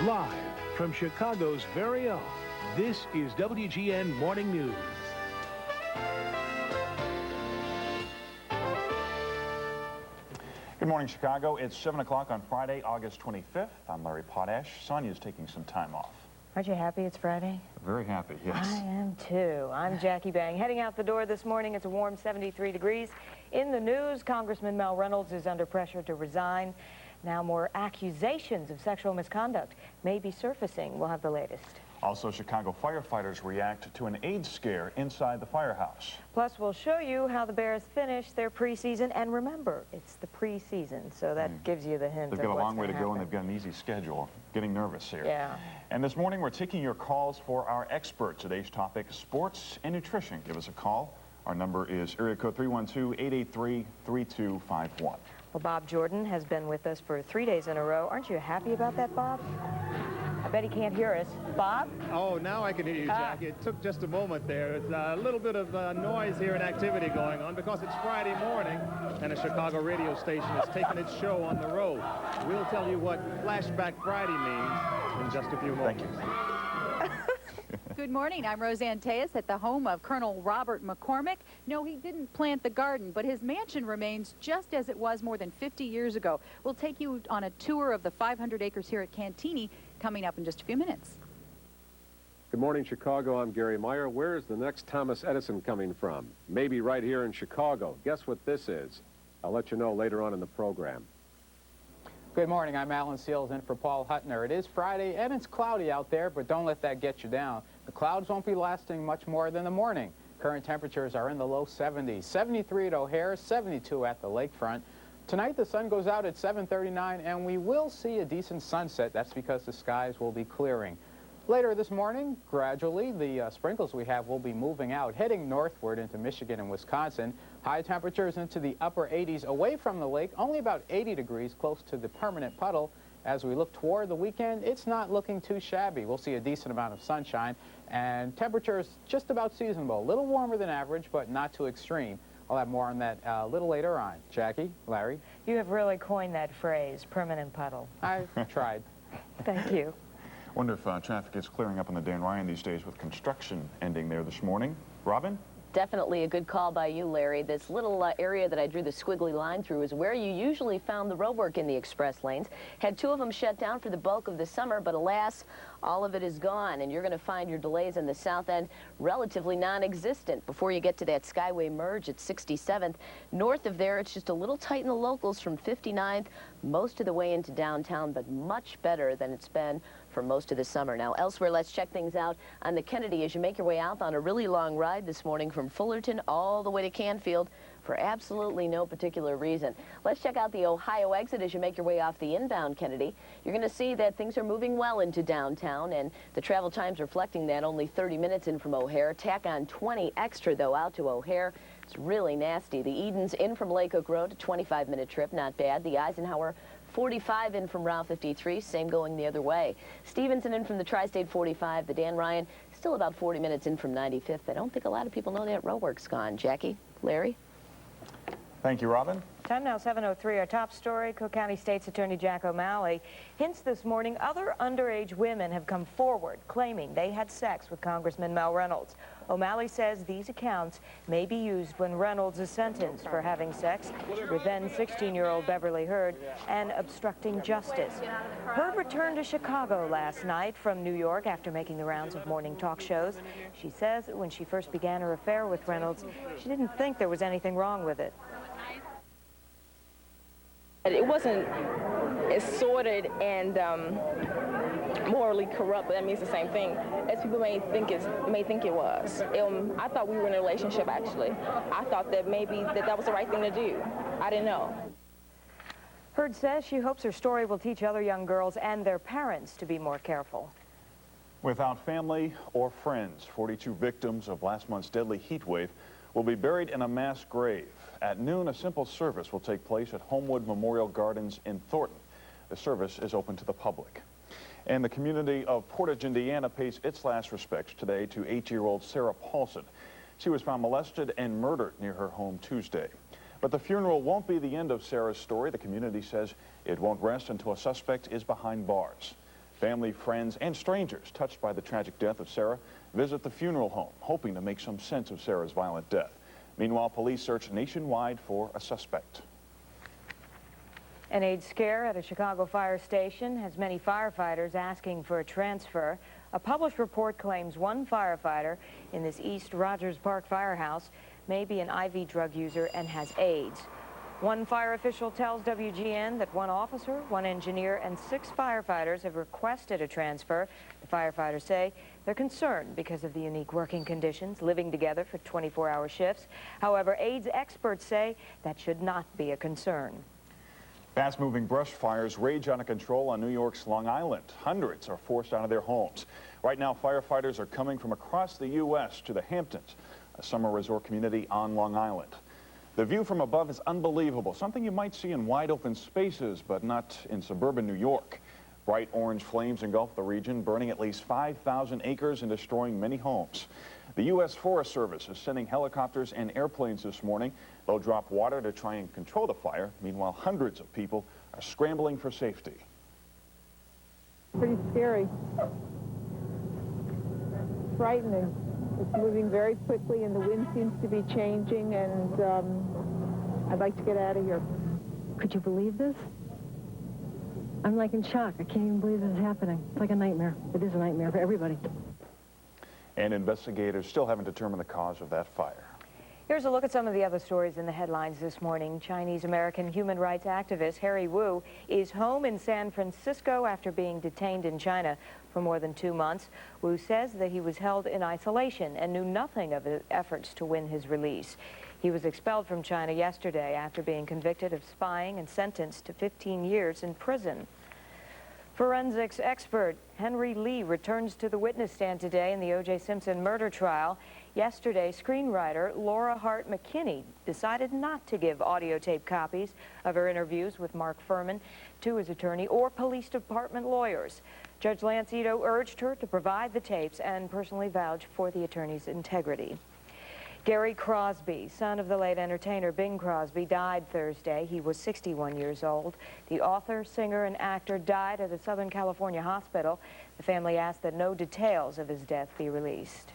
Live from Chicago's very own, this is WGN Morning News. Good morning, Chicago. It's 7 o'clock on Friday, August 25th. I'm Larry Potash. Sonia's taking some time off. Aren't you happy it's Friday? Very happy, yes. I am too. I'm Jackie Bange. Heading out the door this morning, it's a warm 73 degrees. In the news, Congressman Mel Reynolds is under pressure to resign. Now more accusations of sexual misconduct may be surfacing. We'll have the latest. Also, Chicago firefighters react to an AIDS scare inside the firehouse. Plus, we'll show you how the Bears finished their preseason. And remember, it's the preseason, so that gives you the hint. They've got a long way to go, and they've got an easy schedule. Getting nervous here. Yeah. And this morning, we're taking your calls for our experts. Today's topic, sports and nutrition. Give us a call. Our number is area code 312-883-3251. Well, Bob Jordan has been with us for 3 days in a row. Aren't you happy about that, Bob? I bet he can't hear us. Bob? Oh, now I can hear you, Jackie. It took just a moment there. It's a little bit of noise here and activity going on because it's Friday morning and a Chicago radio station is taking its show on the road. We'll tell you what Flashback Friday means in just a few moments. Thank you. Good morning. I'm Roseanne Tejas at the home of Colonel Robert McCormick. No, he didn't plant the garden, but his mansion remains just as it was more than 50 years ago. We'll take you on a tour of the 500 acres here at Cantini coming up in just a few minutes. Good morning, Chicago. I'm Gary Meyer. Where is the next Thomas Edison coming from? Maybe right here in Chicago. Guess what this is? I'll let you know later on in the program. Good morning. I'm Alan Seals in for Paul Huttner. It is Friday and it's cloudy out there, but don't let that get you down. The clouds won't be lasting much more than the morning. Current temperatures are in the low 70s. 73 at O'Hare, 72 at the lakefront. Tonight the sun goes out at 7:39 and we will see a decent sunset. That's because the skies will be clearing. Later this morning, gradually, the sprinkles we have will be moving out, heading northward into Michigan and Wisconsin. High temperatures into the upper 80s away from the lake, only about 80 degrees close to the permanent puddle. As we look toward the weekend, it's not looking too shabby. We'll see a decent amount of sunshine and temperatures just about seasonable. A little warmer than average, but not too extreme. I'll have more on that a little later on. Jackie, Larry? You have really coined that phrase, permanent puddle. I tried. Thank you. Wonder if traffic is clearing up on the Dan Ryan these days with construction ending there this morning. Robin? Definitely a good call by you, Larry. This little area that I drew the squiggly line through is where you usually found the roadwork in the express lanes. Had two of them shut down for the bulk of the summer, but alas, all of it is gone, and you're going to find your delays in the south end relatively non-existent before you get to that Skyway merge at 67th. North of there, it's just a little tight in the locals from 59th, most of the way into downtown, but much better than it's been for most of the summer. Now, elsewhere, let's check things out on the Kennedy as you make your way out on a really long ride this morning from Fullerton all the way to Canfield for absolutely no particular reason. Let's check out the Ohio exit as you make your way off the inbound Kennedy. You're going to see that things are moving well into downtown, and the travel time's reflecting that, only 30 minutes in from O'Hare. Tack on 20 extra, though, out to O'Hare. It's really nasty. The Edens in from Lake Oak Road, a 25-minute trip, not bad. The Eisenhower 45 in from Route 53, same going the other way. Stevenson in from the Tri-State 45. The Dan Ryan still about 40 minutes in from 95th. I don't think a lot of people know that roadwork's gone. Jackie, Larry? Thank you, Robin. Time now, 7:03. Our top story, Cook County State's Attorney Jack O'Malley hints this morning other underage women have come forward claiming they had sex with Congressman Mel Reynolds. O'Malley says these accounts may be used when Reynolds is sentenced for having sex with then 16-year-old Beverly Hurd and obstructing justice. Hurd returned to Chicago last night from New York after making the rounds of morning talk shows. She says when she first began her affair with Reynolds, she didn't think there was anything wrong with it. It wasn't as sordid and morally corrupt, but that means the same thing as people may think it was. I thought we were in a relationship, actually. I thought that maybe that was the right thing to do. I didn't know. Hurd says she hopes her story will teach other young girls and their parents to be more careful. Without family or friends, 42 victims of last month's deadly heat wave will be buried in a mass grave. At noon, a simple service will take place at Homewood Memorial Gardens in Thornton. The service is open to the public. And the community of Portage, Indiana pays its last respects today to 8-year-old Sarah Paulson. She was found molested and murdered near her home Tuesday. But the funeral won't be the end of Sarah's story. The community says it won't rest until a suspect is behind bars. Family, friends, and strangers touched by the tragic death of Sarah visit the funeral home, hoping to make some sense of Sarah's violent death. Meanwhile, police search nationwide for a suspect. An AIDS scare at a Chicago fire station has many firefighters asking for a transfer. A published report claims one firefighter in this East Rogers Park firehouse may be an IV drug user and has AIDS. One fire official tells WGN that one officer, one engineer, and 6 firefighters have requested a transfer. The firefighters say they're concerned because of the unique working conditions, living together for 24-hour shifts. However, AIDS experts say that should not be a concern. Fast-moving brush fires rage out of control on New York's Long Island. Hundreds are forced out of their homes. Right now, firefighters are coming from across the U.S. to the Hamptons, a summer resort community on Long Island. The view from above is unbelievable, something you might see in wide open spaces, but not in suburban New York. Bright orange flames engulf the region, burning at least 5,000 acres and destroying many homes. The U.S. Forest Service is sending helicopters and airplanes this morning. They'll drop water to try and control the fire. Meanwhile, hundreds of people are scrambling for safety. Pretty scary. Frightening. It's moving very quickly and the wind seems to be changing, and I'd like to get out of here. Could you believe this? I'm like in shock. I can't even believe this is happening. It's like a nightmare. It is a nightmare for everybody. And investigators still haven't determined the cause of that fire. Here's a look at some of the other stories in the headlines this morning. Chinese-American human rights activist Harry Wu is home in San Francisco after being detained in China for more than 2 months. Wu says that he was held in isolation and knew nothing of the efforts to win his release. He was expelled from China yesterday after being convicted of spying and sentenced to 15 years in prison. Forensics expert Henry Lee returns to the witness stand today in the O.J. Simpson murder trial. Yesterday, screenwriter Laura Hart McKinney decided not to give audio tape copies of her interviews with Mark Furman to his attorney or police department lawyers. Judge Lance Ito urged her to provide the tapes and personally vouch for the attorney's integrity. Gary Crosby, son of the late entertainer Bing Crosby, died Thursday. He was 61 years old. The author, singer, and actor died at a Southern California hospital. The family asked that no details of his death be released.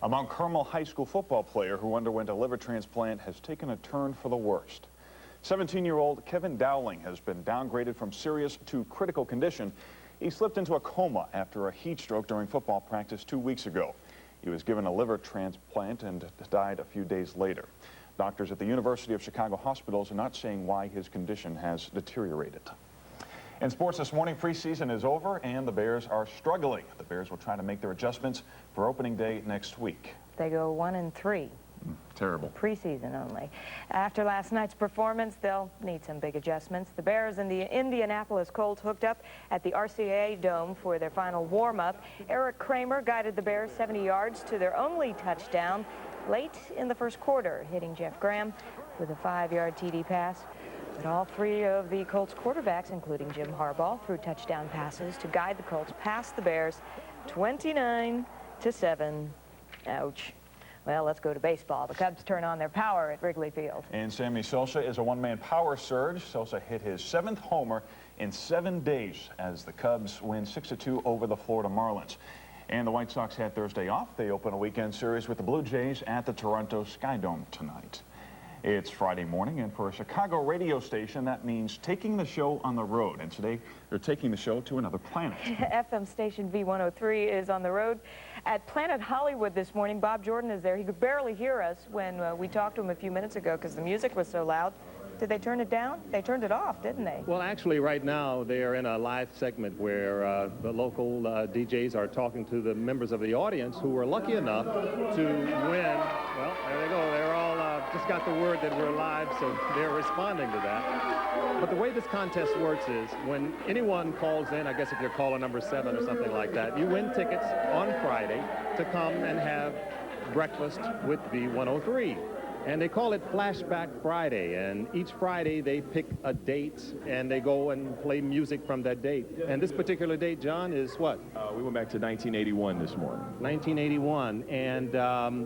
A Mount Carmel high school football player who underwent a liver transplant has taken a turn for the worst. 17-year-old Kevin Dowling has been downgraded from serious to critical condition. He slipped into a coma after a heat stroke during football practice 2 weeks ago. He was given a liver transplant and died a few days later. Doctors at the University of Chicago hospitals are not saying why his condition has deteriorated. In sports this morning, preseason is over and the Bears are struggling. The Bears will try to make their adjustments for opening day next week. They go 1-3. Terrible. Preseason only. After last night's performance, they'll need some big adjustments. The Bears and the Indianapolis Colts hooked up at the RCA Dome for their final warm-up. Eric Kramer guided the Bears 70 yards to their only touchdown late in the first quarter, hitting Jeff Graham with a 5-yard TD pass. But all 3 of the Colts quarterbacks, including Jim Harbaugh, threw touchdown passes to guide the Colts past the Bears 29-7. Ouch. Well, let's go to baseball. The Cubs turn on their power at Wrigley Field. And Sammy Sosa is a one-man power surge. Sosa hit his 7th homer in 7 days as the Cubs win 6-2 over the Florida Marlins. And the White Sox had Thursday off. They open a weekend series with the Blue Jays at the Toronto Sky Dome tonight. It's Friday morning, and for a Chicago radio station, that means taking the show on the road. And today, they're taking the show to another planet. FM station V103 is on the road at Planet Hollywood this morning. Bob Jordan is there. He could barely hear us when we talked to him a few minutes ago because the music was so loud. Did they turn it down? They turned it off, didn't they? Well, actually, right now, they are in a live segment where the local DJs are talking to the members of the audience who were lucky enough to win. Well, there they go. They're all just got the word that we're live, so they're responding to that. But the way this contest works is when anyone calls in, I guess if you're caller number 7 or something like that, you win tickets on Friday to come and have breakfast with V103. And they call it Flashback Friday, and each Friday they pick a date and they go and play music from that date. And this particular date, John, is what? We went back to 1981 this morning. 1981, and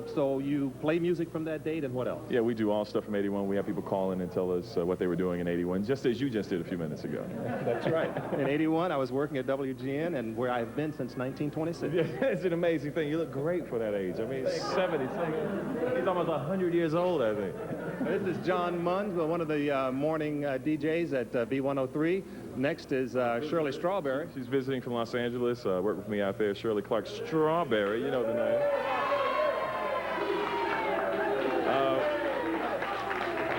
so you play music from that date, and what else? Yeah, we do all stuff from 81. We have people call in and tell us what they were doing in 81, just as you just did a few minutes ago. That's right. In 81, I was working at WGN, and where I've been since 1926. Yeah, it's an amazing thing. You look great for that age. I mean, 70. He's almost 100 years old, I think. This is John Munns, one of the morning DJs at B103. Next is Shirley Strawberry. She's visiting from Los Angeles. Worked with me out there. Shirley Clark Strawberry, you know the name.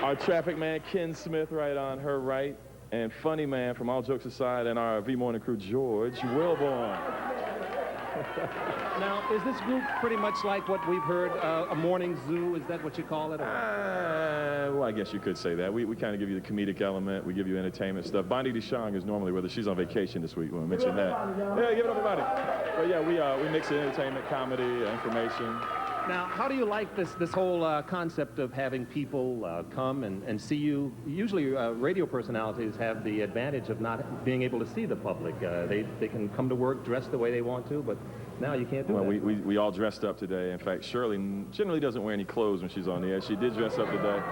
Our traffic man, Ken Smith, right on her right. And funny man, from all jokes aside, and our V-Morning crew, George Wilborn. Now, is this group pretty much like what we've heard, a morning zoo? Is that what you call it? Well, I guess you could say that. We kind of give you the comedic element. We give you entertainment stuff. Bonnie DeShong is normally with us. She's on vacation this week. We'll mention that. Yeah, give it up, everybody. But yeah, we mix in entertainment, comedy, information. Now, how do you like this whole concept of having people come and see you? Usually, radio personalities have the advantage of not being able to see the public. They can come to work dressed the way they want to, but now you can't do that. Well, we all dressed up today. In fact, Shirley generally doesn't wear any clothes when she's on the air. She did dress up today.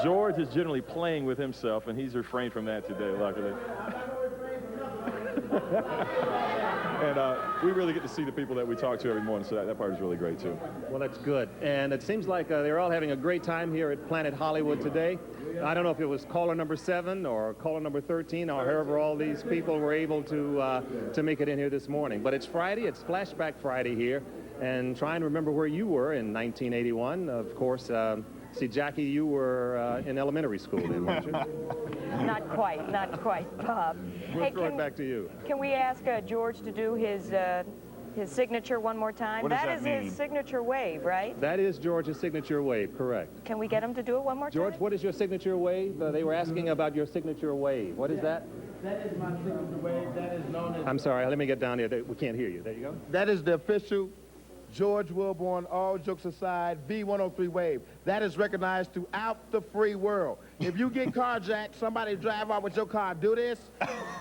George is generally playing with himself, and he's refrained from that today, luckily. And we really get to see the people that we talk to every morning, so that part is really great, too. Well, that's good. And it seems like they're all having a great time here at Planet Hollywood today. I don't know if it was caller number 7 or caller number 13 or however all these people were able to make it in here this morning. But it's Friday. It's Flashback Friday here. And trying to remember where you were in 1981. Of course, see, Jackie, you were in elementary school then, weren't you? Not quite, Bob. We'll throw it back to you. Can we ask George to do his signature one more time? What does that mean? His signature wave, right? That is George's signature wave, correct. Can we get him to do it one more time? George, what is your signature wave? They were asking about your signature wave. What is that? That is my signature wave. That is known as... I'm sorry, let me get down here. We can't hear you. There you go. That is the official George Wilborn, all jokes aside, B103 wave. That is recognized throughout the free world. If you get carjacked, somebody drive off with your car, do this,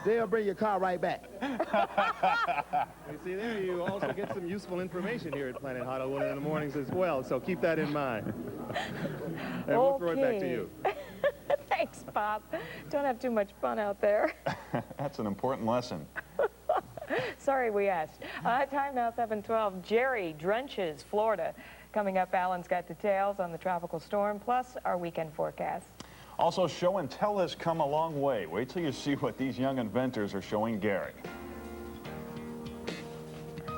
they'll bring your car right back. You see there, you also get some useful information here at Planet Hollywood in the mornings as well, so keep that in mind. And we'll throw it back to you. Thanks, Bob. Don't have too much fun out there. That's an important lesson. Sorry we asked. Time now 7:12. Jerry drenches Florida. Coming up, Alan's got details on the tropical storm, plus our weekend forecast. Also, show and tell has come a long way. Wait till you see what these young inventors are showing Gary.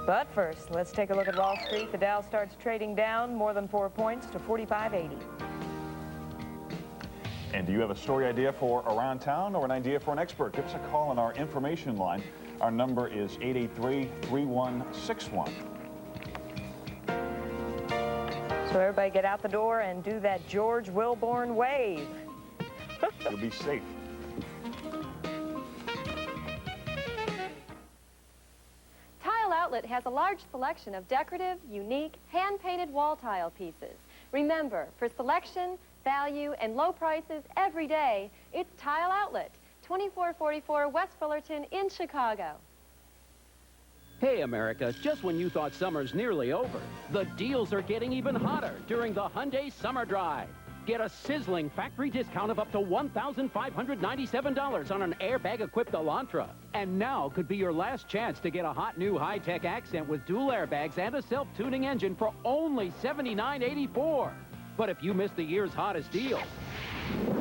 But first, let's take a look at Wall Street. The Dow starts trading down more than 4 points to 45.80. And do you have a story idea for around town or an idea for an expert? Give us a call on our information line. Our number is 883-3161. So everybody get out the door and do that George Wilborn wave. You'll be safe. Tile Outlet has a large selection of decorative, unique, hand-painted wall tile pieces. Remember, for selection, value, and low prices every day, it's Tile Outlet, 2444 West Fullerton in Chicago. Hey, America, just when you thought summer's nearly over, the deals are getting even hotter during the Hyundai Summer Drive. Get a sizzling factory discount of up to $1,597 on an airbag-equipped Elantra. And now could be your last chance to get a hot new high-tech accent with dual airbags and a self-tuning engine for only $79.84. But if you missed the year's hottest deal,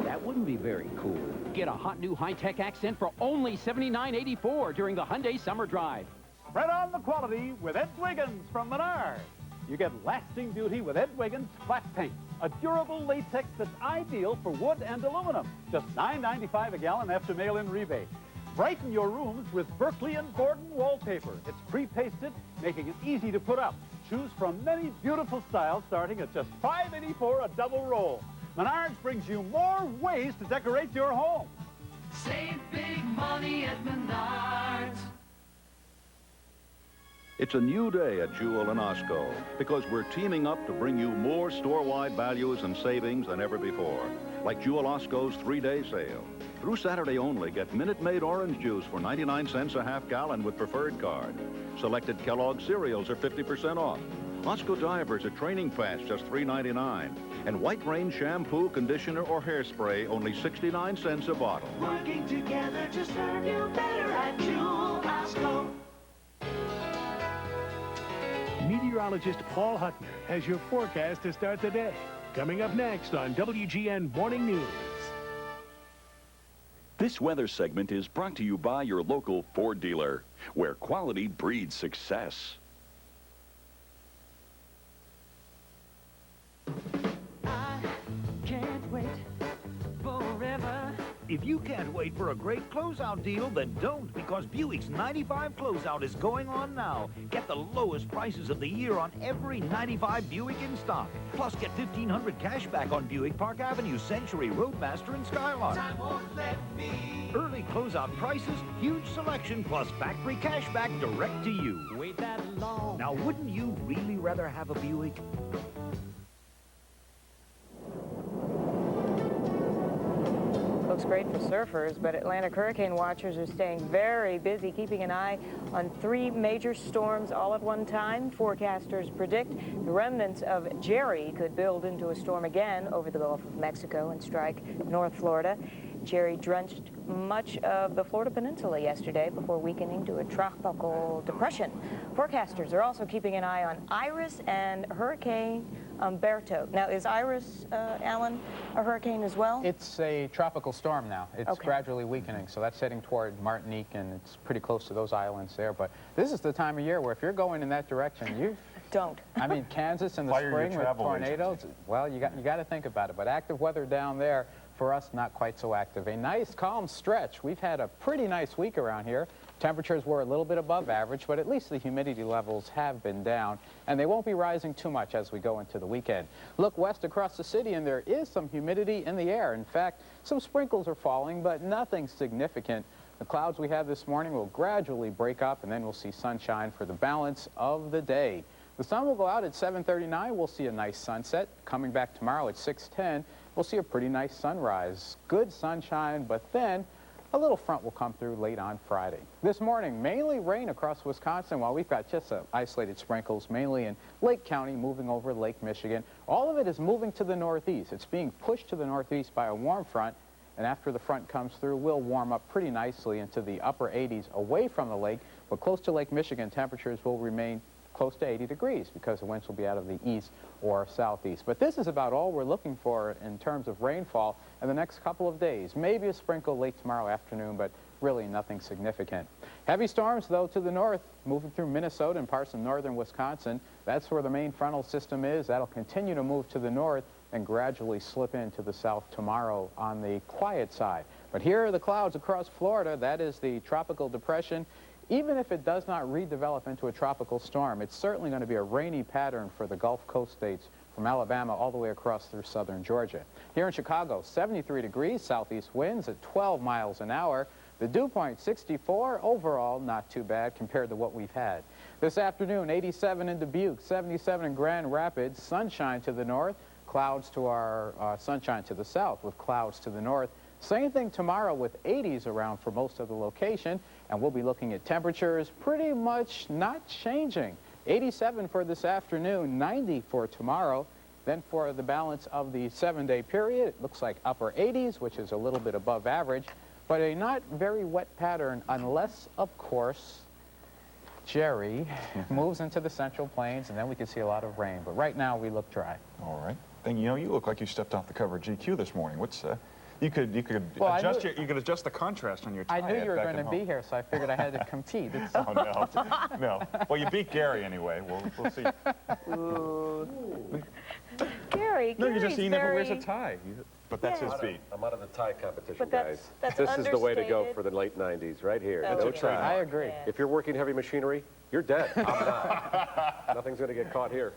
that wouldn't be very cool. Get a hot new high-tech accent for only $79.84 during the Hyundai Summer Drive. Spread on the quality with Ed Wiggins from Menards. You get lasting beauty with Ed Wiggins Flat Paint, a durable latex that's ideal for wood and aluminum. Just $9.95 a gallon after mail-in rebate. Brighten your rooms with Berkeley and Gordon wallpaper. It's pre-pasted, making it easy to put up. Choose from many beautiful styles starting at just $5.84 a double roll. Menards brings you more ways to decorate your home. Save big money at Menards. It's a new day at Jewel and Osco because we're teaming up to bring you more store-wide values and savings than ever before. Like Jewel Osco's 3-day sale. Through Saturday only, get Minute Maid orange juice for 99 cents a half gallon with preferred card. Selected Kellogg cereals are 50% off. Osco diapers at training pants just $3.99. And White Rain shampoo, conditioner, or hairspray only 69 cents a bottle. Working together to serve you better at Jewel Osco. Meteorologist Paul Huttner has your forecast to start the day. Coming up next on WGN Morning News. This weather segment is brought to you by your local Ford dealer, where quality breeds success. I can't wait forever. If you can't wait for a great closeout deal, then don't, because Buick's 95 closeout is going on now. Get the lowest prices of the year on every 95 Buick in stock. Plus, get $1,500 cash back on Buick Park Avenue, Century, Roadmaster, and Skylark. Time won't let me. Early closeout prices, huge selection, plus factory cash back direct to you. Wait that long. Now, wouldn't you really rather have a Buick? Looks great for surfers, but Atlantic hurricane watchers are staying very busy, keeping an eye on 3 major storms all at one time. Forecasters predict the remnants of Jerry could build into a storm again over the Gulf of Mexico and strike North Florida. Jerry drenched much of the Florida Peninsula yesterday before weakening to a tropical depression. Forecasters are also keeping an eye on Iris and Hurricane Umberto. Now, is Iris, Alan, a hurricane as well? It's a tropical storm now. It's gradually weakening, so that's heading toward Martinique, and it's pretty close to those islands there. But this is the time of year where if you're going in that direction, you don't. I mean, Kansas in the spring with tornadoes. Well, you got to think about it. But active weather down there. For us, not quite so active. A nice, calm stretch. We've had a pretty nice week around here. Temperatures were a little bit above average, but at least the humidity levels have been down, and they won't be rising too much as we go into the weekend. Look west across the city, and there is some humidity in the air. In fact, some sprinkles are falling, but nothing significant. The clouds we have this morning will gradually break up, and then we'll see sunshine for the balance of the day. The sun will go out at 7:39. We'll see a nice sunset. Coming back tomorrow at 6:10. We'll see a pretty nice sunrise. Good sunshine, but then a little front will come through late on Friday. This morning, mainly rain across Wisconsin, while we've got just isolated sprinkles, mainly in Lake County, moving over Lake Michigan. All of it is moving to the northeast. It's being pushed to the northeast by a warm front, and after the front comes through, we'll warm up pretty nicely into the upper 80s away from the lake, but close to Lake Michigan, temperatures will remain close to 80 degrees because the winds will be out of the east or southeast. But this is about all we're looking for in terms of rainfall in the next couple of days. Maybe a sprinkle late tomorrow afternoon, but really nothing significant. Heavy storms, though, to the north, moving through Minnesota and parts of northern Wisconsin. That's where the main frontal system is. That'll continue to move to the north and gradually slip into the south tomorrow on the quiet side. But here are the clouds across Florida. That is the tropical depression. Even if it does not redevelop into a tropical storm, it's certainly going to be a rainy pattern for the Gulf Coast states from Alabama all the way across through southern Georgia. Here in Chicago, 73 degrees, southeast winds at 12 miles an hour. The dew point, 64. Overall, not too bad compared to what we've had. This afternoon, 87 in Dubuque, 77 in Grand Rapids, sunshine to the north, clouds to our sunshine to the south with clouds to the north. Same thing tomorrow with 80s around for most of the location, and we'll be looking at temperatures pretty much not changing. 87 for this afternoon, 90 for tomorrow. Then for the balance of the 7-day period, it looks like upper 80s, which is a little bit above average, but a not very wet pattern unless, of course, Jerry moves into the Central Plains, and then we can see a lot of rain. But right now, we look dry. All right. Then, you know, you look like you stepped off the cover of GQ this morning. What's... You could adjust the contrast on your tie. I knew you were going to be here, so I figured I had to compete. Oh, no. No. Well, you beat Gary anyway. We'll see. Gary, no, he never wears a tie. But that's his beat. I'm out of the tie competition, but guys. That's this is the way to go for the late 90s, right here. No tie. I agree. If you're working heavy machinery, you're dead. I'm not. Nothing's going to get caught here.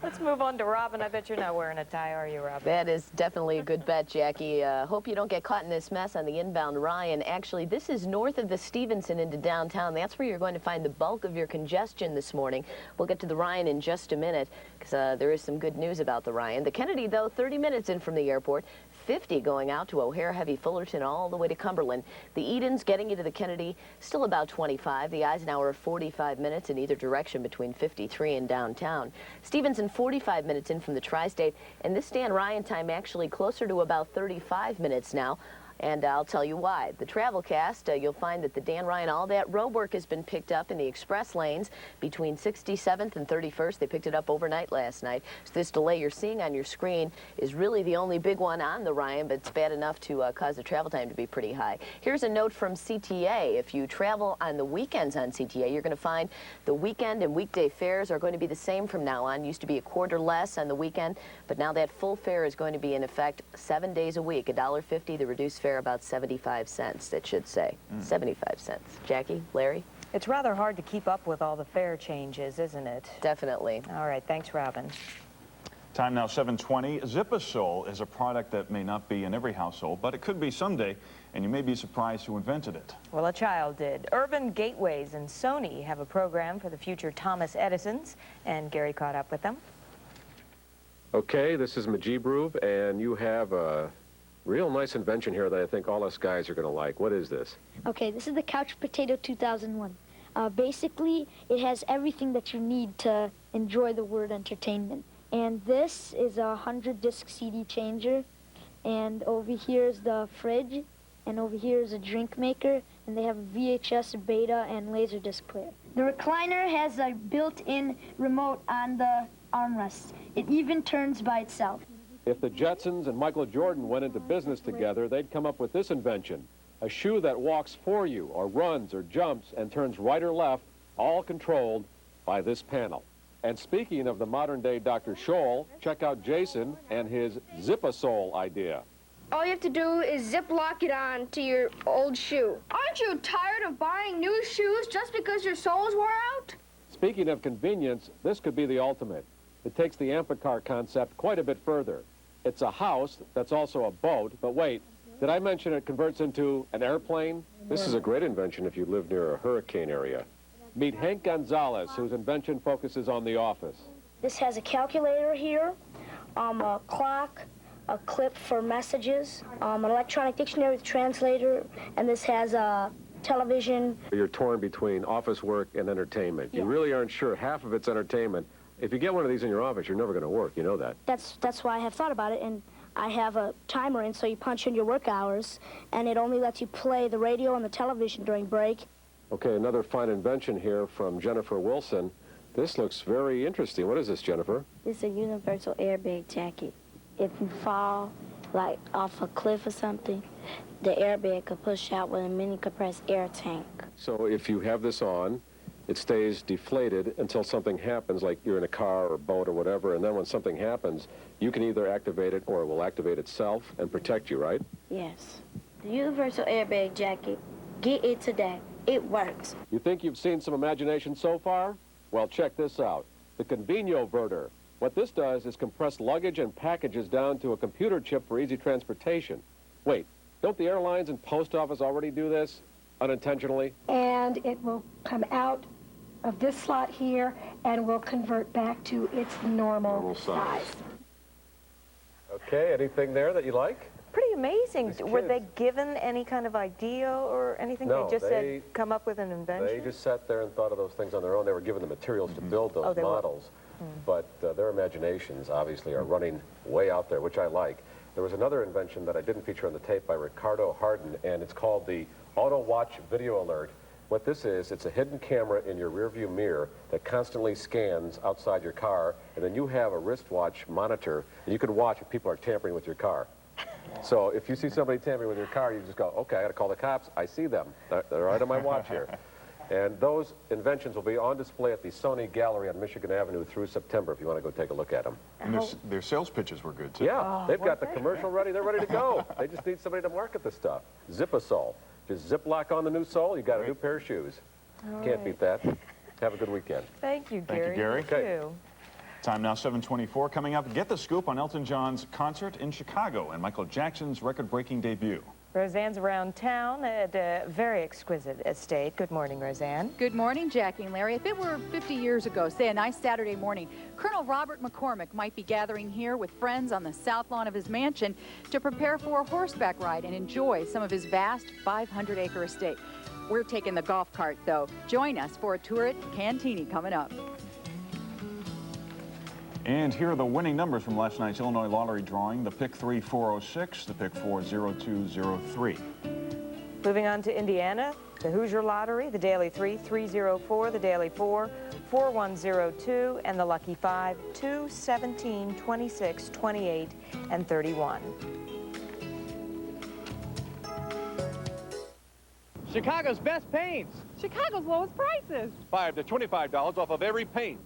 Let's move on to Robin. I bet you're not wearing a tie, are you, Robin? That is definitely a good bet, Jackie. Hope you don't get caught in this mess on the inbound Ryan. Actually, this is north of the Stevenson into downtown. That's where you're going to find the bulk of your congestion this morning. We'll get to the Ryan in just a minute because there is some good news about the Ryan. The Kennedy, though, 30 minutes in from the airport. 50 going out to O'Hare, Heavy, Fullerton, all the way to Cumberland. The Edens getting you to the Kennedy, still about 25. The Eisenhower, 45 minutes in either direction between 53 and downtown. Stevenson, 45 minutes in from the Tri-State. And this Dan Ryan time actually closer to about 35 minutes now. And I'll tell you why. The Travelcast, you'll find that the Dan Ryan, all that road work has been picked up in the express lanes between 67th and 31st. They picked it up overnight last night. So this delay you're seeing on your screen is really the only big one on the Ryan, but it's bad enough to cause the travel time to be pretty high. Here's a note from CTA. If you travel on the weekends on CTA, you're going to find the weekend and weekday fares are going to be the same from now on. Used to be a quarter less on the weekend, but now that full fare is going to be in effect 7 days a week, $1.50. The reduced fare about 75 cents, it should say. 75 cents. Jackie, Larry? It's rather hard to keep up with all the fare changes, isn't it? Definitely. All right, thanks, Robin. Time now 7:20. Zipasol is a product that may not be in every household, but it could be someday, and you may be surprised who invented it. Well, a child did. Urban Gateways and Sony have a program for the future Thomas Edisons, and Gary caught up with them. Okay, this is Majibruv, and you have a real nice invention here that I think all us guys are going to like. What is this? Okay, this is the Couch Potato 2001. Basically, it has everything that you need to enjoy the word entertainment. And this is a 100-disc CD changer. And over here is the fridge. And over here is a drink maker. And they have a VHS, beta, and Laserdisc player. The recliner has a built-in remote on the armrest. It even turns by itself. If the Jetsons and Michael Jordan went into business together, they'd come up with this invention. A shoe that walks for you, or runs, or jumps, and turns right or left, all controlled by this panel. And speaking of the modern-day Dr. Scholl, check out Jason and his Zipasol idea. All you have to do is zip lock it on to your old shoe. Aren't you tired of buying new shoes just because your soles wore out? Speaking of convenience, this could be the ultimate. It takes the Amphicar concept quite a bit further. It's a house that's also a boat, but wait, did I mention it converts into an airplane? This is a great invention if you live near a hurricane area. Meet Hank Gonzalez, whose invention focuses on the office. This has a calculator here, a clock, a clip for messages, an electronic dictionary with translator, and this has a television. You're torn between office work and entertainment. You really aren't sure. Half of it's entertainment. If you get one of these in your office, you're never going to work. You know that. That's why I have thought about it, and I have a timer in, so you punch in your work hours, and it only lets you play the radio and the television during break. Okay, another fine invention here from Jennifer Wilson. This looks very interesting. What is this, Jennifer? It's a universal airbag jacket. If you fall, like off a cliff or something, the airbag could push out with a mini compressed air tank. So if you have this on, it stays deflated until something happens, like you're in a car or boat or whatever, and then when something happens, you can either activate it or it will activate itself and protect you, right? Yes. The universal airbag jacket, get it today. It works. You think you've seen some imagination so far? Well, check this out. The Convenio-verter. What this does is compress luggage and packages down to a computer chip for easy transportation. Wait, don't the airlines and post office already do this unintentionally? And it will come out of this slot here and will convert back to its normal size. Okay, anything there that you like? Pretty amazing. Were they given any kind of idea or anything? No, they just said, come up with an invention? They just sat there and thought of those things on their own. They were given the materials to build those models. But their imaginations, obviously, are running way out there, which I like. There was another invention that I didn't feature on the tape by Ricardo Harden, and it's called the Auto Watch Video Alert. What this is, it's a hidden camera in your rearview mirror that constantly scans outside your car, and then you have a wristwatch monitor, and you can watch if people are tampering with your car. So if you see somebody tampering with your car, you just go, okay, I got to call the cops. I see them. They're right on my watch here. And those inventions will be on display at the Sony Gallery on Michigan Avenue through September if you want to go take a look at them. And their sales pitches were good, too. Yeah, they've got the commercial ready. They're ready to go. They just need somebody to market the stuff. Zipasol. Just zip lock on the new sole, you got a new pair of shoes. Can't beat that. Have a good weekend. Thank you, Gary. Thank you, Gary. Thank you. Time now 7:24. Coming up, get the scoop on Elton John's concert in Chicago and Michael Jackson's record-breaking debut. Roseanne's around town at a very exquisite estate. Good morning, Roseanne. Good morning, Jackie and Larry. If it were 50 years ago, say a nice Saturday morning, Colonel Robert McCormick might be gathering here with friends on the south lawn of his mansion to prepare for a horseback ride and enjoy some of his vast 500-acre estate. We're taking the golf cart, though. Join us for a tour at Cantini coming up. And here are the winning numbers from last night's Illinois Lottery drawing. The pick 3, 406, the pick 4, 0203. Moving on to Indiana, the Hoosier Lottery, the Daily 3, 304, the Daily 4, 4102, and the Lucky 5, 2, 17, 26, 28, and 31. Chicago's best paints. Chicago's lowest prices. $5 to $25 off of every paint.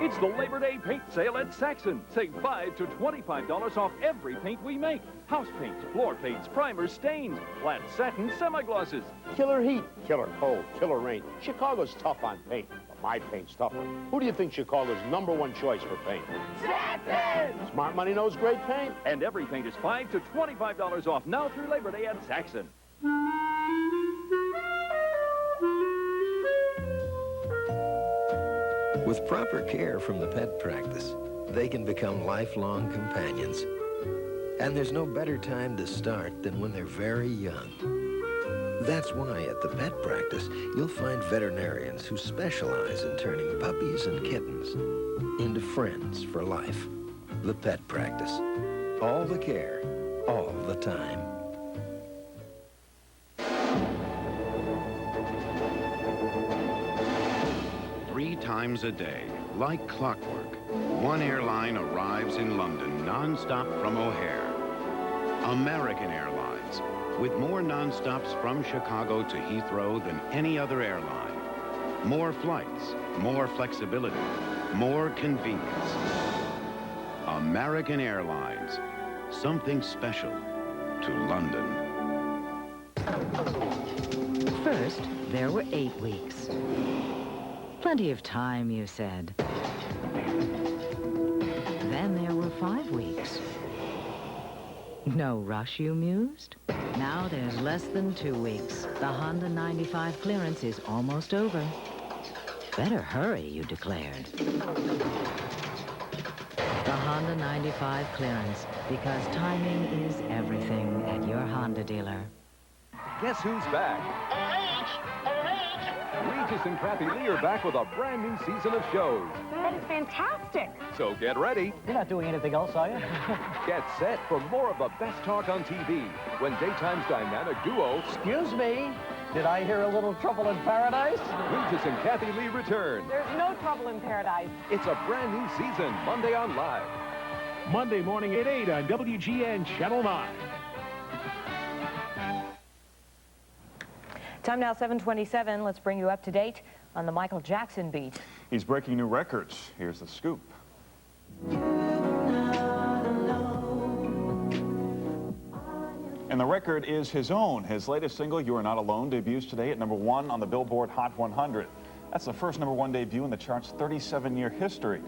It's the Labor Day paint sale at Saxon. Save $5 to $25 off every paint we make. House paints, floor paints, primers, stains, flat satin, semi-glosses. Killer heat, killer cold, killer rain. Chicago's tough on paint, but my paint's tougher. Who do you think Chicago's #1 choice for paint? Saxon! Smart money knows great paint. And every paint is $5 to $25 off now through Labor Day at Saxon. With proper care from the pet practice, they can become lifelong companions. And there's no better time to start than when they're very young. That's why at the pet practice, you'll find veterinarians who specialize in turning puppies and kittens into friends for life. The pet practice. All the care, all the time. 3 times a day, like clockwork, one airline arrives in London non-stop from O'Hare. American Airlines, with more non-stops from Chicago to Heathrow than any other airline. More flights, more flexibility, more convenience. American Airlines, something special to London. First, there were 8 weeks. Plenty of time, you said. Then there were 5 weeks. No rush, you mused? Now there's less than 2 weeks. The Honda 95 clearance is almost over. Better hurry, you declared. The Honda 95 clearance, because timing is everything at your Honda dealer. Guess who's back? Regis and Kathy Lee are back with a brand new season of shows. That is fantastic. So get ready. You're not doing anything else, are you? Get set for more of the best talk on TV when daytime's dynamic duo... Excuse me. Did I hear a little trouble in paradise? Regis and Kathy Lee return. There's no trouble in paradise. It's a brand new season, Monday on Live. Monday morning at 8 on WGN Channel 9. Time now 7:27. Let's bring you up to date on the Michael Jackson beat. He's breaking new records. Here's the scoop. And the record is his own. His latest single, You Are Not Alone, debuts today at #1 on the Billboard Hot 100. That's the first #1 debut in the chart's 37-year history.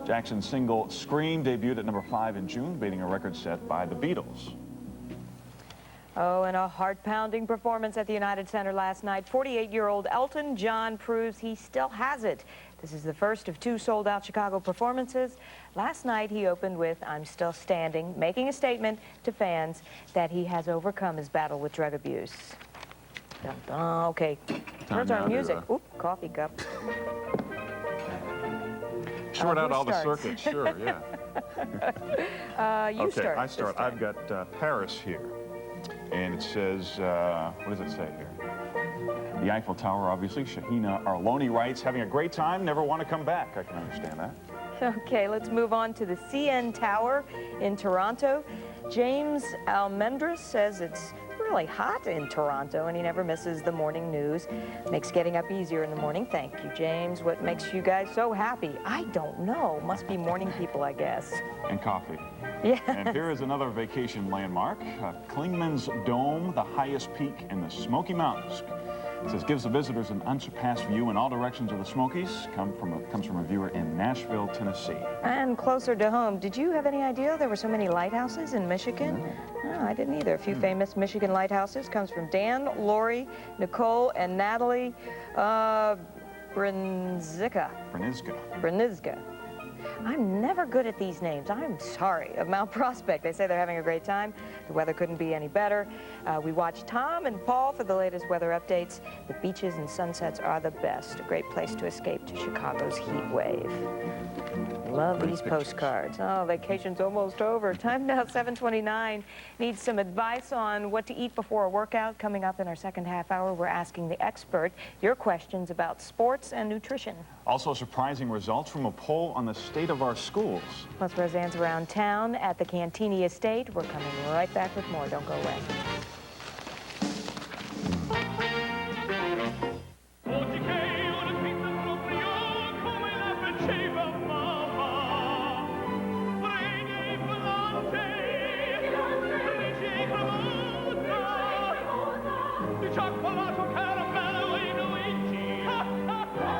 Jackson's single, Scream, debuted at #5 in June, beating a record set by the Beatles. Oh, and a heart-pounding performance at the United Center last night. 48-year-old Elton John proves he still has it. This is the first of 2 sold-out Chicago performances. Last night, he opened with I'm Still Standing, making a statement to fans that he has overcome his battle with drug abuse. Dun, dun. Okay, here's our music. Oop, coffee cup. Short out all the circuits, sure, yeah. You start. Okay, I start. I've got Paris here. And it says, what does it say here? The Eiffel Tower, obviously. Shahina Arloni writes, having a great time, never want to come back. I can understand that. Okay, let's move on to the CN Tower in Toronto. James Almendris says it's really hot in Toronto and he never misses the morning news. Makes getting up easier in the morning. Thank you, James. What makes you guys so happy? I don't know. Must be morning people, I guess. And coffee. Yeah. And here is another vacation landmark. Klingman's Dome, the highest peak in the Smoky Mountains. It says gives the visitors an unsurpassed view in all directions of the Smokies. Comes from a viewer in Nashville, Tennessee. And closer to home, did you have any idea there were so many lighthouses in Michigan? No, I didn't either. A few famous Michigan lighthouses comes from Dan, Lori, Nicole, and Natalie Brynizka. I'm never good at these names. I'm sorry. Of Mount Prospect. They say they're having a great time. The weather couldn't be any better. We watched Tom and Paul for the latest weather updates. The beaches and sunsets are the best. A great place to escape to Chicago's heat wave. Love these postcards. Oh, vacation's almost over. Time now, 7:29. Need some advice on what to eat before a workout. Coming up in our second half hour, we're asking the expert your questions about sports and nutrition. Also, surprising results from a poll on the state of our schools. Plus, Roseanne's around town at the Cantini Estate. We're coming right back with more. Don't go away.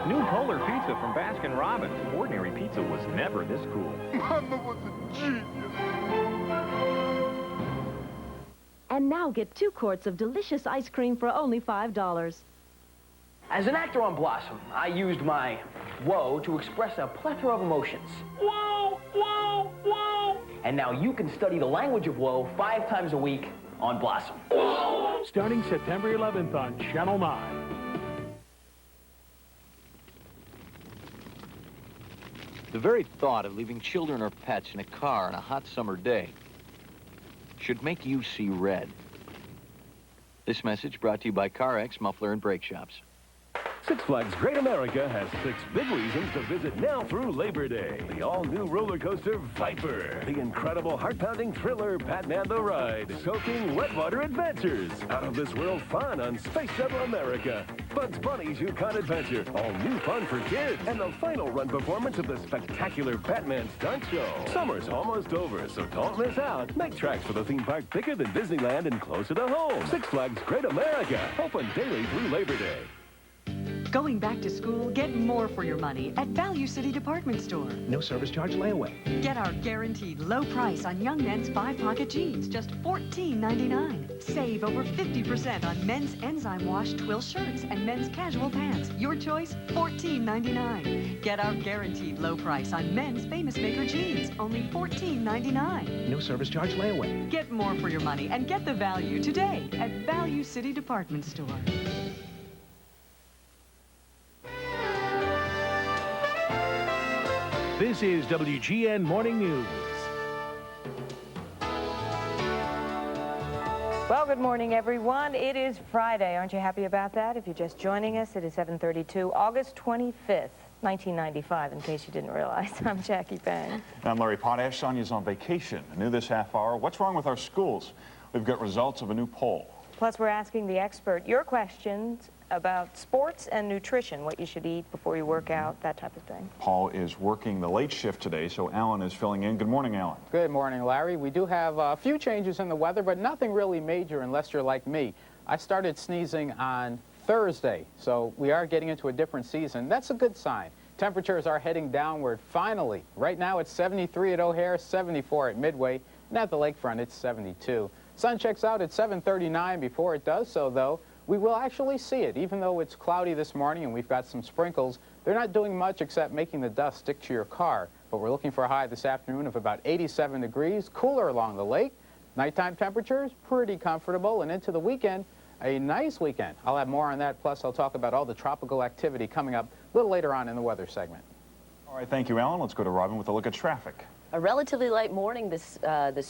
New Polar Pizza from Baskin Robbins. Ordinary pizza was never this cool. Mama was a genius. And now get 2 quarts of delicious ice cream for only $5. As an actor on Blossom, I used my whoa to express a plethora of emotions. Whoa, whoa, whoa! And now you can study the language of whoa 5 times a week on Blossom. Whoa! Starting September 11th on Channel 9. The very thought of leaving children or pets in a car on a hot summer day should make you see red. This message brought to you by CarX Muffler and Brake Shops. Six Flags Great America has 6 big reasons to visit now through Labor Day. The all-new roller coaster Viper. The incredible heart-pounding thriller Batman the Ride. Soaking wet water adventures. Out-of-this-world fun on Space Shuttle America. Bugs Bunny's Yukon Adventure. All new fun for kids. And the final run performance of the spectacular Batman Stunt Show. Summer's almost over, so don't miss out. Make tracks for the theme park bigger than Disneyland and closer to home. Six Flags Great America. Open daily through Labor Day. Going back to school, get more for your money at Value City Department Store. No service charge layaway. Get our guaranteed low price on young men's 5-pocket jeans, just $14.99. Save over 50% on men's enzyme wash twill shirts and men's casual pants. Your choice, $14.99. Get our guaranteed low price on men's Famous Maker jeans, only $14.99. No service charge layaway. Get more for your money and get the value today at Value City Department Store. This is WGN Morning News. Well, good morning, everyone. It is Friday. Aren't you happy about that? If you're just joining us, it is 7:32, August 25th, 1995, in case you didn't realize. I'm Jackie Bange. I'm Larry Potash. Sonia's on vacation. New this half hour, what's wrong with our schools? We've got results of a new poll. Plus, we're asking the expert your questions about sports and nutrition, what you should eat before you work out, that type of thing. Paul is working the late shift today, so Alan is filling in. Good morning, Alan. Good morning, Larry. We do have a few changes in the weather, but nothing really major unless you're like me. I started sneezing on Thursday, so we are getting into a different season. That's a good sign. Temperatures are heading downward, finally. Right now it's 73 at O'Hare, 74 at Midway, and at the lakefront it's 72. Sun checks out at 7:39. Before it does so, though, we will actually see it. Even though it's cloudy this morning and we've got some sprinkles, they're not doing much except making the dust stick to your car. But we're looking for a high this afternoon of about 87 degrees, cooler along the lake. Nighttime temperatures, pretty comfortable, and into the weekend, a nice weekend. I'll have more on that, plus I'll talk about all the tropical activity coming up a little later on in the weather segment. All right, thank you, Alan. Let's go to Robin with a look at traffic. A relatively light morning this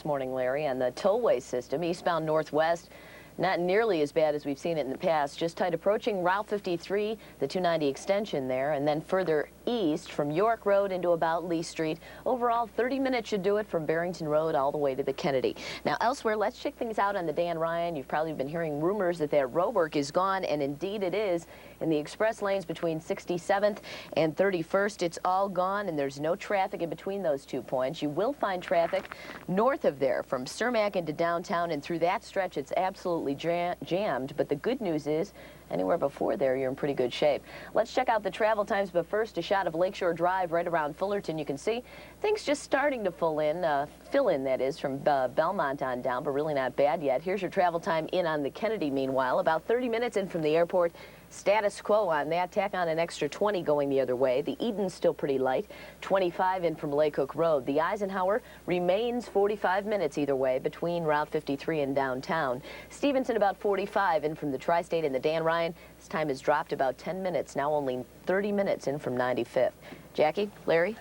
morning, Larry, on the tollway system, eastbound northwest. Not nearly as bad as we've seen it in the past. Just tight approaching Route 53, the 290 extension there, and then further east from York Road into about Lee Street. Overall, 30 minutes should do it from Barrington Road all the way to the Kennedy. Now, elsewhere, let's check things out on the Dan Ryan. You've probably been hearing rumors that roadwork is gone, and indeed it is. In the express lanes between 67th and 31st, it's all gone, and there's no traffic in between those 2 points. You will find traffic north of there from Cermak into downtown, and through that stretch, it's absolutely jammed. But the good news is Anywhere before there, you're in pretty good shape. Let's check out the travel times, but first, a shot of Lakeshore Drive right around Fullerton. You can see things just starting to fill in, that is, from Belmont on down, but really not bad yet. Here's your travel time in on the Kennedy, meanwhile. About 30 minutes in from the airport. Status quo on that. Tack on an extra 20 going the other way. The Eden's still pretty light. 25 in from Lake Hook Road. The Eisenhower remains 45 minutes either way between Route 53 and downtown. Stevenson about 45 in from the Tri-State and the Dan Ryan. This time has dropped about 10 minutes. Now only 30 minutes in from 95th. Jackie, Larry?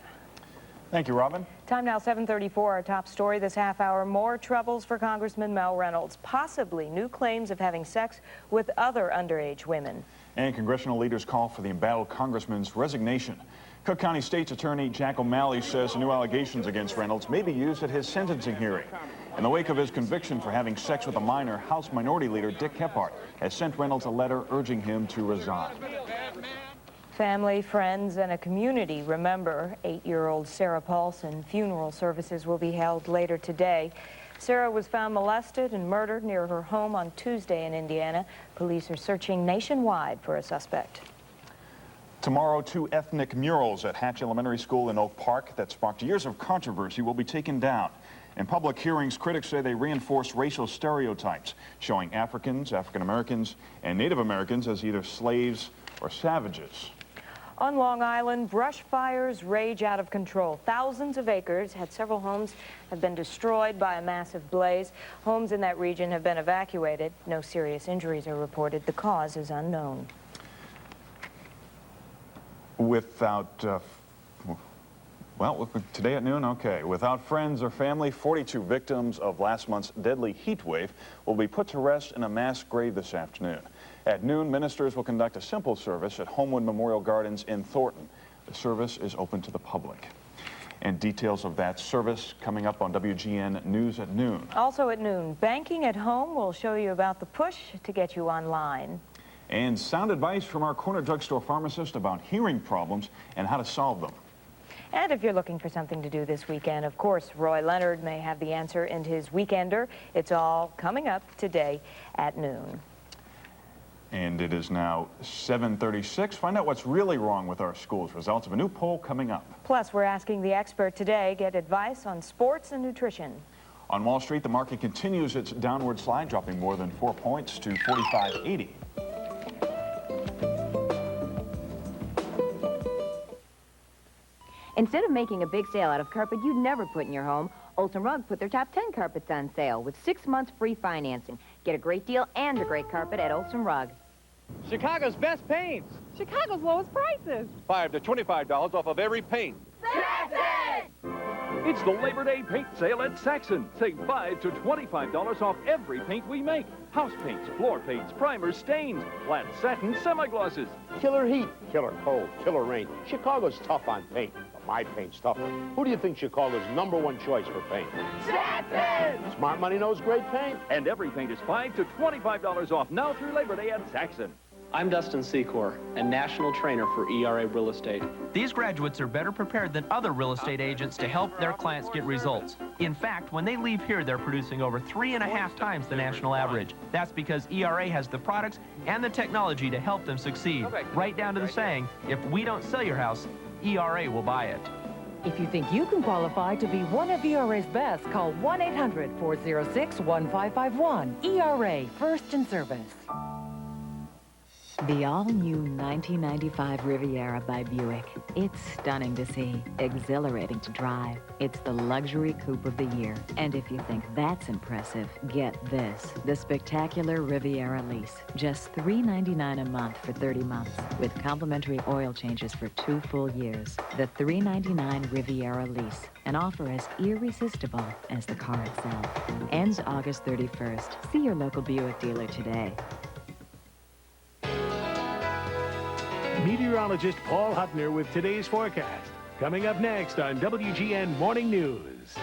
Thank you, Robin. Time now 7:34. Our top story this half hour. More troubles for Congressman Mel Reynolds. Possibly new claims of having sex with other underage women. And congressional leaders call for the embattled congressman's resignation. Cook County State's Attorney Jack O'Malley says the new allegations against Reynolds may be used at his sentencing hearing. In the wake of his conviction for having sex with a minor, House Minority Leader Dick Kephart has sent Reynolds a letter urging him to resign. Family, friends, and a community remember 8-year-old Sarah Paulson. Funeral services will be held later today. Sarah was found molested and murdered near her home on Tuesday in Indiana. Police are searching nationwide for a suspect. Tomorrow, 2 ethnic murals at Hatch Elementary School in Oak Park that sparked years of controversy will be taken down. In public hearings, critics say they reinforce racial stereotypes, showing Africans, African Americans, and Native Americans as either slaves or savages. On Long Island, brush fires rage out of control. Thousands of acres, several homes have been destroyed by a massive blaze. Homes in that region have been evacuated. No serious injuries are reported. The cause is unknown. Today at noon, okay. Without friends or family, 42 victims of last month's deadly heat wave will be put to rest in a mass grave this afternoon. At noon, ministers will conduct a simple service at Homewood Memorial Gardens in Thornton. The service is open to the public. And details of that service coming up on WGN News at noon. Also at noon, Banking at Home will show you about the push to get you online. And sound advice from our corner drugstore pharmacist about hearing problems and how to solve them. And if you're looking for something to do this weekend, of course, Roy Leonard may have the answer in his Weekender. It's all coming up today at noon. And it is now 7:36. Find out what's really wrong with our schools. Results of a new poll coming up. Plus, we're asking the expert today, get advice on sports and nutrition. On Wall Street, the market continues its downward slide, dropping more than 4 points to 45.80. Instead of making a big sale out of carpet you'd never put in your home, Olson Rug put their top 10 carpets on sale with 6 months free financing. Get a great deal and a great carpet at Olson Rug. Chicago's best paints. Chicago's lowest prices. $5 to $25 off of every paint. It's the Labor Day paint sale at Saxon. Save $5 to $25 off every paint we make. House paints, floor paints, primers, stains, flat satin, semi-glosses. Killer heat, killer cold, killer rain. Chicago's tough on paint, but my paint's tougher. Who do you think Chicago's #1 choice for paint? Saxon! Smart money knows great paint. And every paint is $5 to $25 off now through Labor Day at Saxon. I'm Dustin Secor, a national trainer for ERA Real Estate. These graduates are better prepared than other real estate agents to help their clients get results. In fact, when they leave here, they're producing over 3.5 times the national average. That's because ERA has the products and the technology to help them succeed. Right down to the saying, if we don't sell your house, ERA will buy it. If you think you can qualify to be one of ERA's best, call 1-800-406-1551. ERA, first in service. The all-new 1995 Riviera by Buick. It's stunning to see, exhilarating to drive. It's the luxury coupe of the year. And if you think that's impressive, get this. The spectacular Riviera lease. Just $399 a month for 30 months, with complimentary oil changes for 2 full years. The $399 Riviera lease, an offer as irresistible as the car itself. Ends August 31st. See your local Buick dealer today. Meteorologist Paul Huttner with today's forecast. Coming up next on WGN Morning News.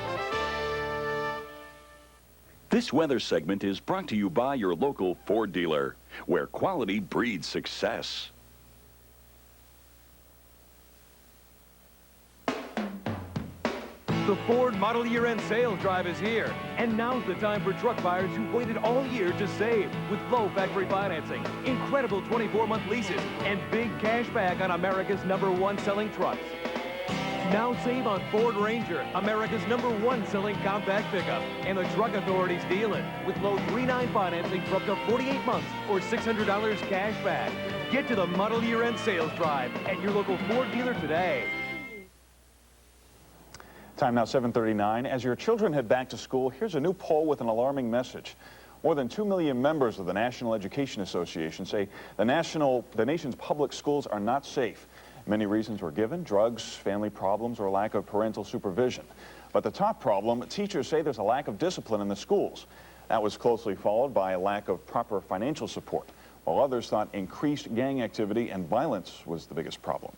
This weather segment is brought to you by your local Ford dealer, where quality breeds success. The Ford Model Year End Sales Drive is here. And now's the time for truck buyers who waited all year to save with low factory financing, incredible 24-month leases, and big cash back on America's #1 selling trucks. Now save on Ford Ranger, America's #1 selling compact pickup, and the Truck Authority's dealing with low 3.9 financing for up to 48 months or $600 cash back. Get to the Model Year End Sales Drive at your local Ford dealer today. Time now 7:39. As your children head back to school, here's a new poll with an alarming message. More than 2 million members of the National Education Association say the nation's public schools are not safe. Many reasons were given: drugs, family problems, or lack of parental supervision. But the top problem, teachers say there's a lack of discipline in the schools. That was closely followed by a lack of proper financial support, while others thought increased gang activity and violence was the biggest problem.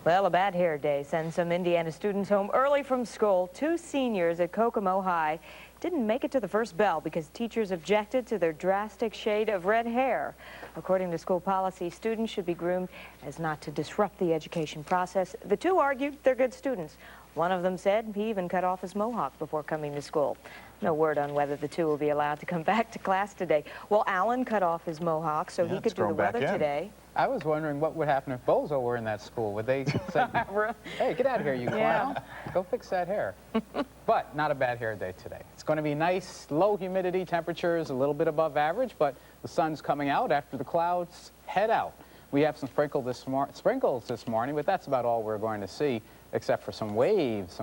Well, a bad hair day sends some Indiana students home early from school. 2 seniors at Kokomo High didn't make it to the first bell because teachers objected to their drastic shade of red hair. According to school policy, students should be groomed as not to disrupt the education process. The 2 argued they're good students. One of them said he even cut off his mohawk before coming to school. No word on whether the 2 will be allowed to come back to class today. Well, Alan cut off his mohawk so he could do the weather today. I was wondering what would happen if Bozo were in that school. Would they say, hey, get out of here, you clown. Go fix that hair. But not a bad hair day today. It's going to be nice, low humidity temperatures, a little bit above average, but the sun's coming out after the clouds head out. We have some sprinkles this morning, but that's about all we're going to see, except for some waves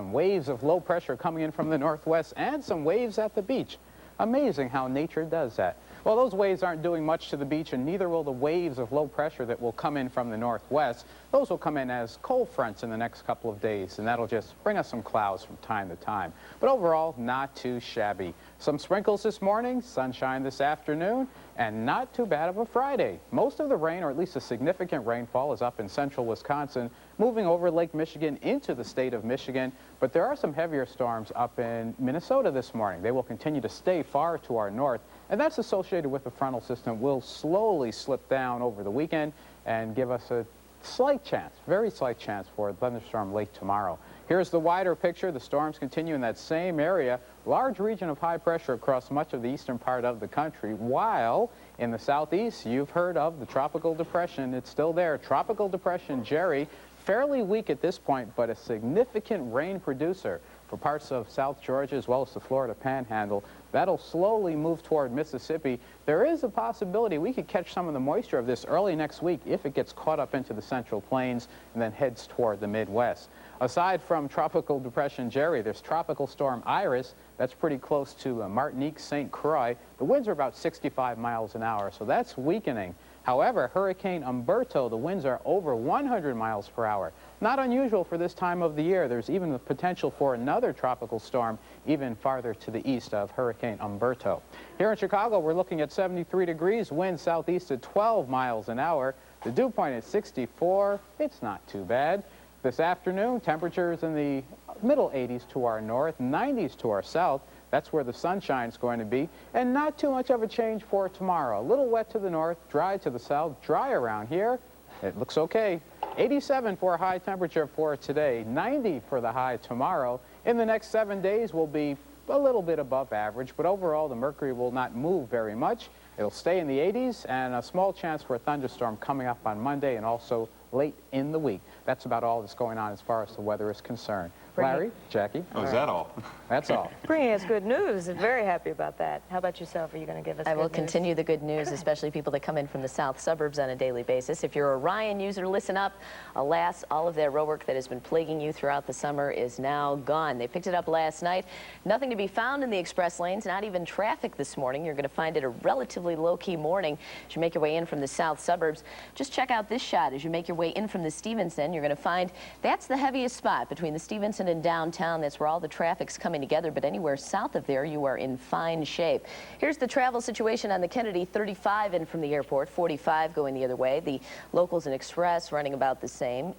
of low pressure coming in from the northwest and some waves at the beach. Amazing how nature does that. Well, those waves aren't doing much to the beach, and neither will the waves of low pressure that will come in from the northwest. Those will come in as cold fronts in the next couple of days, and that'll just bring us some clouds from time to time. But overall, not too shabby. Some sprinkles this morning, sunshine this afternoon, and not too bad of a Friday. Most of the rain, or at least a significant rainfall, is up in central Wisconsin, moving over Lake Michigan into the state of Michigan. But there are some heavier storms up in Minnesota this morning. They will continue to stay far to our north, and that's associated with the frontal system. Will slowly slip down over the weekend and give us a slight chance, very slight chance for a thunderstorm late tomorrow. Here's the wider picture. The storms continue in that same area. Large region of high pressure across much of the eastern part of the country, while in the southeast, you've heard of the tropical depression. It's still there. Tropical depression Jerry, fairly weak at this point, but a significant rain producer for parts of South Georgia as well as the Florida Panhandle. That'll slowly move toward Mississippi. There is a possibility we could catch some of the moisture of this early next week if it gets caught up into the central plains and then heads toward the Midwest. Aside from Tropical Depression Jerry, there's Tropical Storm Iris. That's pretty close to Martinique, St. Croix. The winds are about 65 miles an hour, so that's weakening. However, Hurricane Umberto, the winds are over 100 miles per hour. Not unusual for this time of the year. There's even the potential for another tropical storm even farther to the east of Hurricane Umberto. Here in Chicago, we're looking at 73 degrees, winds southeast at 12 miles an hour. The dew point is 64. It's not too bad. This afternoon, temperatures in the middle 80s to our north, 90s to our south. That's where the sunshine's going to be, and not too much of a change for tomorrow. A little wet to the north, dry to the south, dry around here. It looks okay. 87 for a high temperature for today, 90 for the high tomorrow. In the next 7 days, we'll be a little bit above average, but overall, the mercury will not move very much. It'll stay in the 80s, and a small chance for a thunderstorm coming up on Monday and also late in the week. That's about all that's going on as far as the weather is concerned. Larry, Jackie. Oh, is that all? That's all. Bringing us good news. I'm very happy about that. How about yourself? Are you going to give us I good will news? continue the good news, especially people that come in from the south suburbs on a daily basis. If you're a Ryan user, listen up. Alas, all of that roadwork that has been plaguing you throughout the summer is now gone. They picked it up last night. Nothing to be found in the express lanes, not even traffic this morning. You're going to find it a relatively low-key morning as you make your way in from the south suburbs. Just check out this shot as you make your way in from the Stevenson. You're going to find that's the heaviest spot between the Stevenson and downtown. That's where all the traffic's coming together, but anywhere south of there, you are in fine shape. Here's the travel situation on the Kennedy, 35 in from the airport, 45 going the other way. The locals and express running about the same.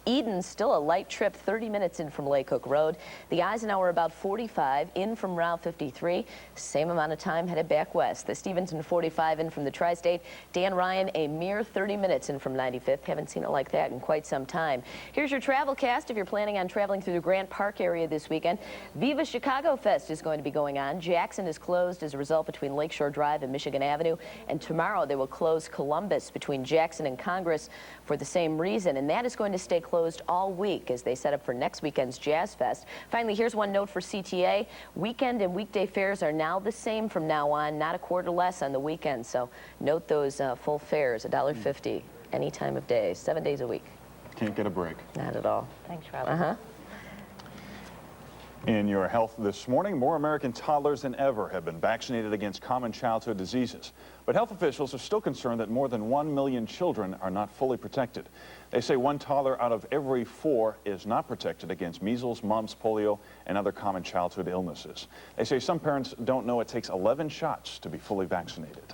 Eden, still a light trip, 30 minutes in from Lake Hook Road. The Eisenhower about 45 in from Route 53. Same amount of time headed back west. The Stevenson 45 in from the Tri-State. Dan Ryan, a mere 30 minutes in from 95th. Haven't seen it like that in quite some time. Here's your travel cast if you're planning on traveling through the Grant Park area this weekend. Viva Chicago Fest is going to be going on. Jackson is closed as a result between Lakeshore Drive and Michigan Avenue. And tomorrow they will close Columbus between Jackson and Congress for the same reason. And that is going to stay closed all week as they set up for next weekend's Jazz Fest. Finally, here's one note for CTA. Weekend and weekday fares are now the same from now on, not a quarter less on the weekend. So note those full fares, $1.50 any time of day, 7 days a week. Can't get a break. Not at all. Thanks, Robin. In your health this morning, more American toddlers than ever have been vaccinated against common childhood diseases. But health officials are still concerned that more than 1 million children are not fully protected. They say one toddler out of every 4 is not protected against measles, mumps, polio, and other common childhood illnesses. They say some parents don't know it takes 11 shots to be fully vaccinated.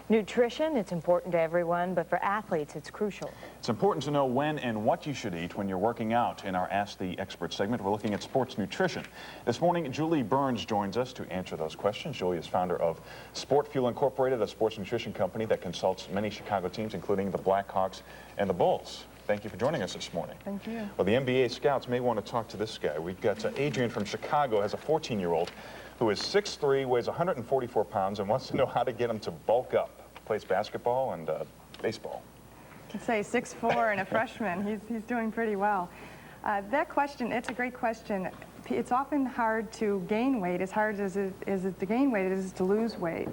Nutrition, it's important to everyone, but for athletes, it's crucial. It's important to know when and what you should eat when you're working out. In our Ask the Expert segment, we're looking at sports nutrition. This morning, Julie Burns joins us to answer those questions. Julie is founder of Sport Fuel Incorporated, a sports nutrition company that consults many Chicago teams, including the Blackhawks and the Bulls. Thank you for joining us this morning. Thank you. Well, the NBA scouts may want to talk to this guy. We've got Adrian from Chicago, has a 14-year-old who is 6'3", weighs 144 pounds, and wants to know how to get him to bulk up. Plays basketball and baseball. To say 6'4" and a freshman, he's doing pretty well. That question, it's a great question. It's often hard to gain weight, as hard as it is to gain weight, it is to lose weight.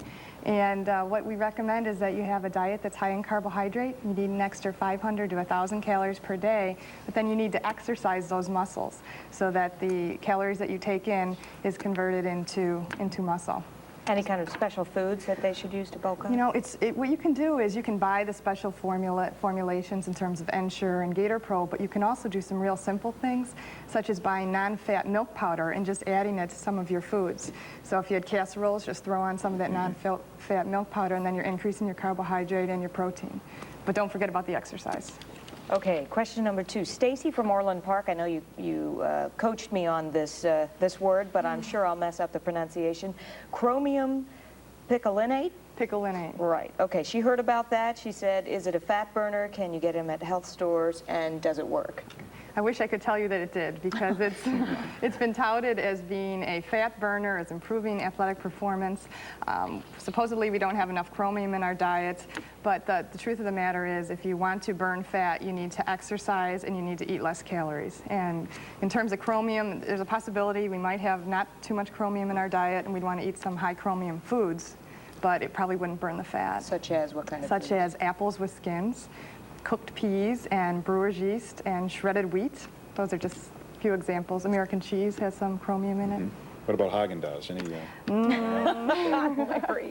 And what we recommend is that you have a diet that's high in carbohydrate. You need an extra 500 to 1,000 calories per day, but then you need to exercise those muscles so that the calories that you take in is converted into muscle. Any kind of special foods that they should use to bulk up? You know, what you can do is you can buy the special formulations in terms of Ensure and Gator Pro, but you can also do some real simple things, such as buying non-fat milk powder and just adding it to some of your foods. So if you had casseroles, just throw on some of that non-fat milk powder, and then you're increasing your carbohydrate and your protein. But don't forget about the exercise. Okay, question number 2. Stacy from Orland Park. I know you coached me on this word, but I'm sure I'll mess up the pronunciation. Chromium picolinate? Picolinate. Right. Okay, she heard about that. She said, is it a fat burner? Can you get them at health stores? And does it work? I wish I could tell you that it did, because it's been touted as being a fat burner, as improving athletic performance. Supposedly we don't have enough chromium in our diet, but the truth of the matter is, if you want to burn fat, you need to exercise and you need to eat less calories. And in terms of chromium, there's a possibility we might have not too much chromium in our diet, and we'd want to eat some high chromium foods, but it probably wouldn't burn the fat. Such as what kind of Such foods? as apples with skins, cooked peas and brewer's yeast and shredded wheat. Those are just a few examples. American cheese has some chromium in it. What about Haagen-Dazs?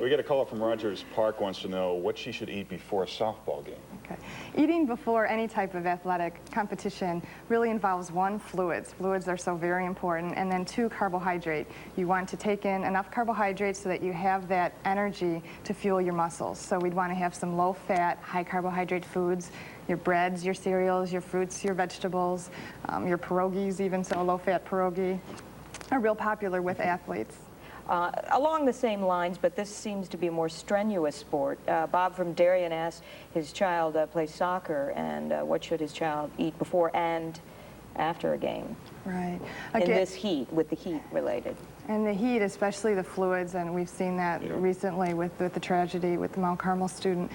We get a call from Rogers Park, wants to know what she should eat before a softball game. Okay. Eating before any type of athletic competition really involves 1, fluids. Fluids are so very important. And then 2, carbohydrate. You want to take in enough carbohydrates so that you have that energy to fuel your muscles. So we'd want to have some low-fat, high-carbohydrate foods. Your breads, your cereals, your fruits, your vegetables, your pierogies, even so, a low-fat pierogi, are real popular with athletes. Along the same lines, but this seems to be a more strenuous sport. Bob from Darien asked his child plays soccer, and what should his child eat before and after a game? Right. In this heat, with the heat related. And the heat, especially the fluids, and we've seen that recently with the tragedy with the Mount Carmel student.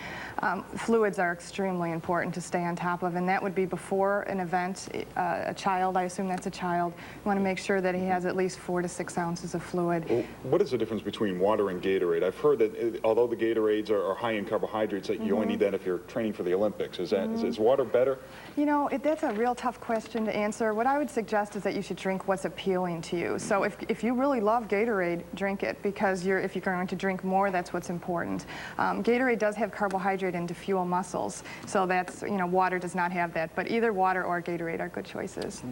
Fluids are extremely important to stay on top of, and that would be before an event. A child, I assume that's a child, you want to make sure that he has at least 4 to 6 ounces of fluid. Well, what is the difference between water and Gatorade? I've heard that although the Gatorades are high in carbohydrates, that you only need that if you're training for the Olympics. Is water better? You know, that's a real tough question to answer. What I would suggest is that you should drink what's appealing to you. So if you really love Gatorade, drink it, because if you're going to drink more, that's what's important. Gatorade does have carbohydrate and to fuel muscles, so that's, water does not have that, but either water or Gatorade are good choices.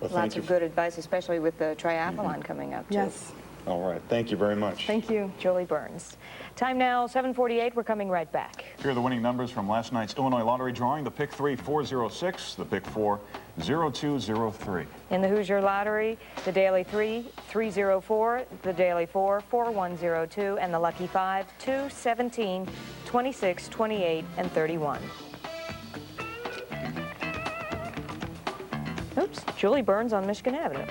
Well, lots of good advice, especially with the triathlon coming up, too. Yes. All right. Thank you very much. Thank you. Julie Burns. Time now, 7:48. We're coming right back. Here are the winning numbers from last night's Illinois lottery drawing. The pick 3, 406. The pick 4, 0203. In the Hoosier Lottery, the Daily 3, 304, the Daily 4, 4102, and the Lucky 5, 2, 17, 26, 28, and 31. Oops, Julie Burns on Michigan Avenue.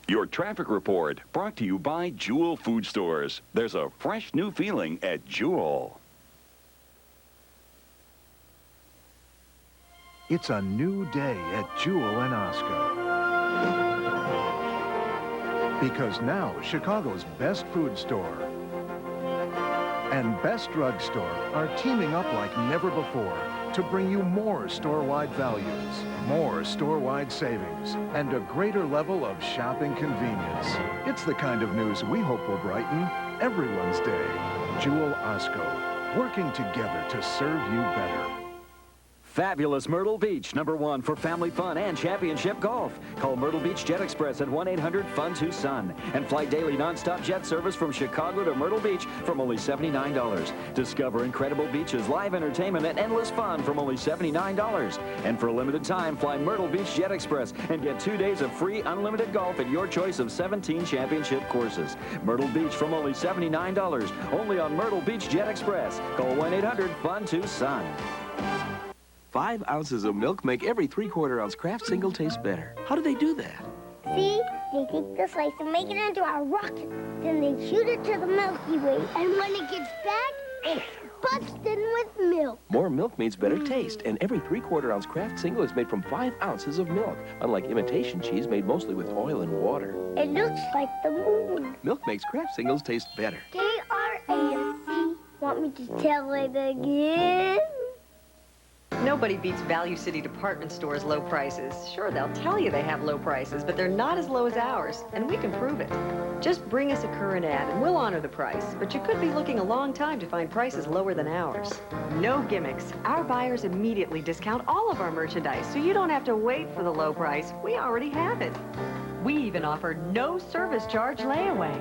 Your traffic report brought to you by Jewel Food Stores. There's a fresh new feeling at Jewel. It's a new day at Jewel and Osco. Because now, Chicago's best food store and best drugstore are teaming up like never before to bring you more store-wide values, more store-wide savings, and a greater level of shopping convenience. It's the kind of news we hope will brighten everyone's day. Jewel Osco, working together to serve you better. Fabulous Myrtle Beach, #1 for family fun and championship golf. Call Myrtle Beach Jet Express at 1-800-FUN-TUCSON and fly daily nonstop jet service from Chicago to Myrtle Beach from only $79. Discover incredible beaches, live entertainment, and endless fun from only $79. And for a limited time, fly Myrtle Beach Jet Express and get 2 days of free unlimited golf at your choice of 17 championship courses. Myrtle Beach from only $79, only on Myrtle Beach Jet Express. Call 1-800-FUN-TUCSON. 5 ounces of milk make every 3/4 ounce Kraft single taste better. How do they do that? See? They take the slice and make it into a rocket. Then they shoot it to the Milky Way. And when it gets back, it's busted with milk. More milk means better taste, and every 3/4 ounce Kraft single is made from 5 ounces of milk, unlike imitation cheese made mostly with oil and water. It looks like the moon. Milk makes Kraft singles taste better. K-R-A-F-C. Want me to tell it again? Nobody beats Value City department stores' low prices. Sure, they'll tell you they have low prices, but they're not as low as ours, and we can prove it. Just bring us a current ad, and we'll honor the price, but you could be looking a long time to find prices lower than ours. No gimmicks. Our buyers immediately discount all of our merchandise, so you don't have to wait for the low price. We already have it. We even offer no service charge layaway.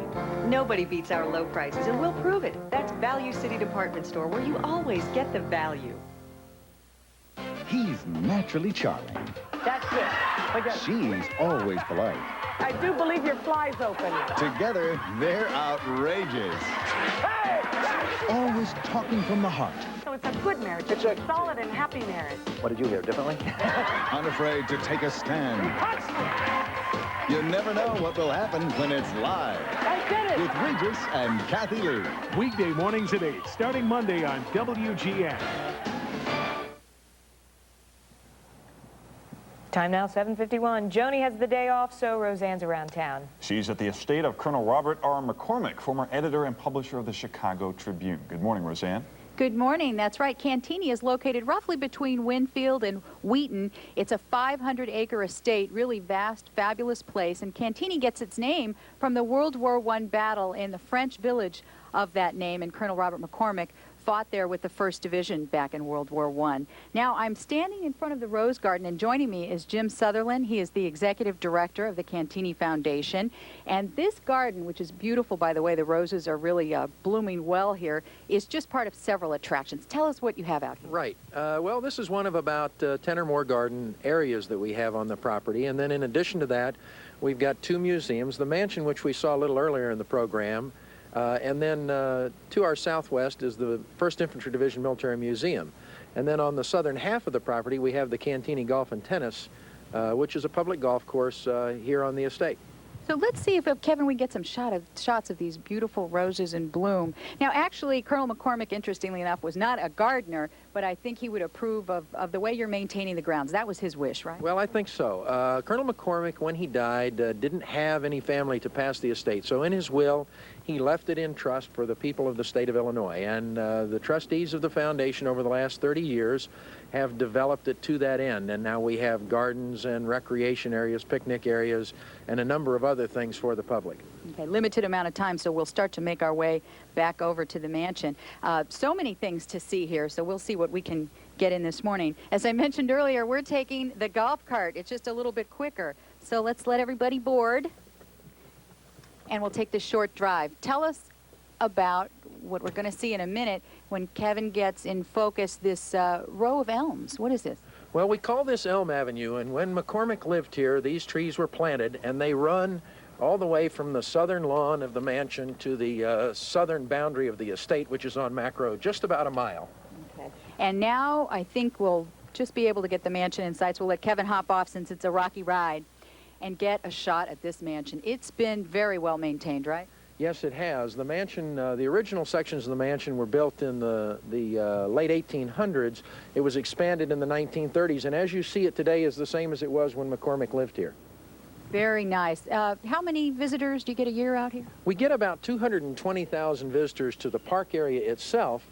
Nobody beats our low prices, and we'll prove it. That's Value City department store, where you always get the value. He's naturally charming. That's it. She's always polite. I do believe your fly's open. Together, they're outrageous. Hey! Always talking from the heart. So it's a good marriage. It's a solid and happy marriage. What did you hear differently? Unafraid to take a stand. You never know what will happen when it's live. I did it. With Regis and Kathy Lee. Weekday mornings at 8, starting Monday on WGN. Time now, 7:51. Joni has the day off, so Roseanne's around town. She's at the estate of Colonel Robert R. McCormick, former editor and publisher of the Chicago Tribune. Good morning, Roseanne. Good morning. That's right. Cantini is located roughly between Winfield and Wheaton. It's a 500-acre estate, really vast, fabulous place. And Cantini gets its name from the World War I battle in the French village of that name, and Colonel Robert McCormick fought there with the 1st Division back in World War I. Now, I'm standing in front of the Rose Garden, and joining me is Jim Sutherland. He is the executive director of the Cantini Foundation. And this garden, which is beautiful, by the way, the roses are really blooming well here, is just part of several attractions. Tell us what you have out here. Right. Well, this is one of about 10 or more garden areas that we have on the property. And then in addition to that, we've got 2 museums. The mansion, which we saw a little earlier in the program, and then to our southwest is the 1st Infantry Division Military Museum. And then on the southern half of the property, we have the Cantini Golf and Tennis, which is a public golf course here on the estate. So let's see if, Kevin, we get some shots of these beautiful roses in bloom. Now, actually, Colonel McCormick, interestingly enough, was not a gardener, but I think he would approve of the way you're maintaining the grounds. That was his wish, right? Well, I think so. Colonel McCormick, when he died, didn't have any family to pass the estate. So in his will, he left it in trust for the people of the state of Illinois. And the trustees of the foundation over the last 30 years have developed it to that end. And now we have gardens and recreation areas, picnic areas, and a number of other things for the public. Okay, limited amount of time, so we'll start to make our way back over to the mansion. So many things to see here, so we'll see what we can get in this morning. As I mentioned earlier, we're taking the golf cart. It's just a little bit quicker. So let's let everybody board, and we'll take this short drive. Tell us about what we're going to see in a minute when Kevin gets in focus this row of elms. What is this? Well, we call this Elm Avenue, and when McCormick lived here, these trees were planted, and they run all the way from the southern lawn of the mansion to the southern boundary of the estate, which is on Mack Road, just about a mile. Okay. And now I think we'll just be able to get the mansion in sight, so we'll let Kevin hop off since it's a rocky ride and get a shot at this mansion. It's been very well maintained, right? Yes, it has. The mansion, the original sections of the mansion were built in the late 1800s. It was expanded in the 1930s, and as you see it today is the same as it was when McCormick lived here. Very nice. How many visitors do you get a year out here? We get about 220,000 visitors to the park area itself,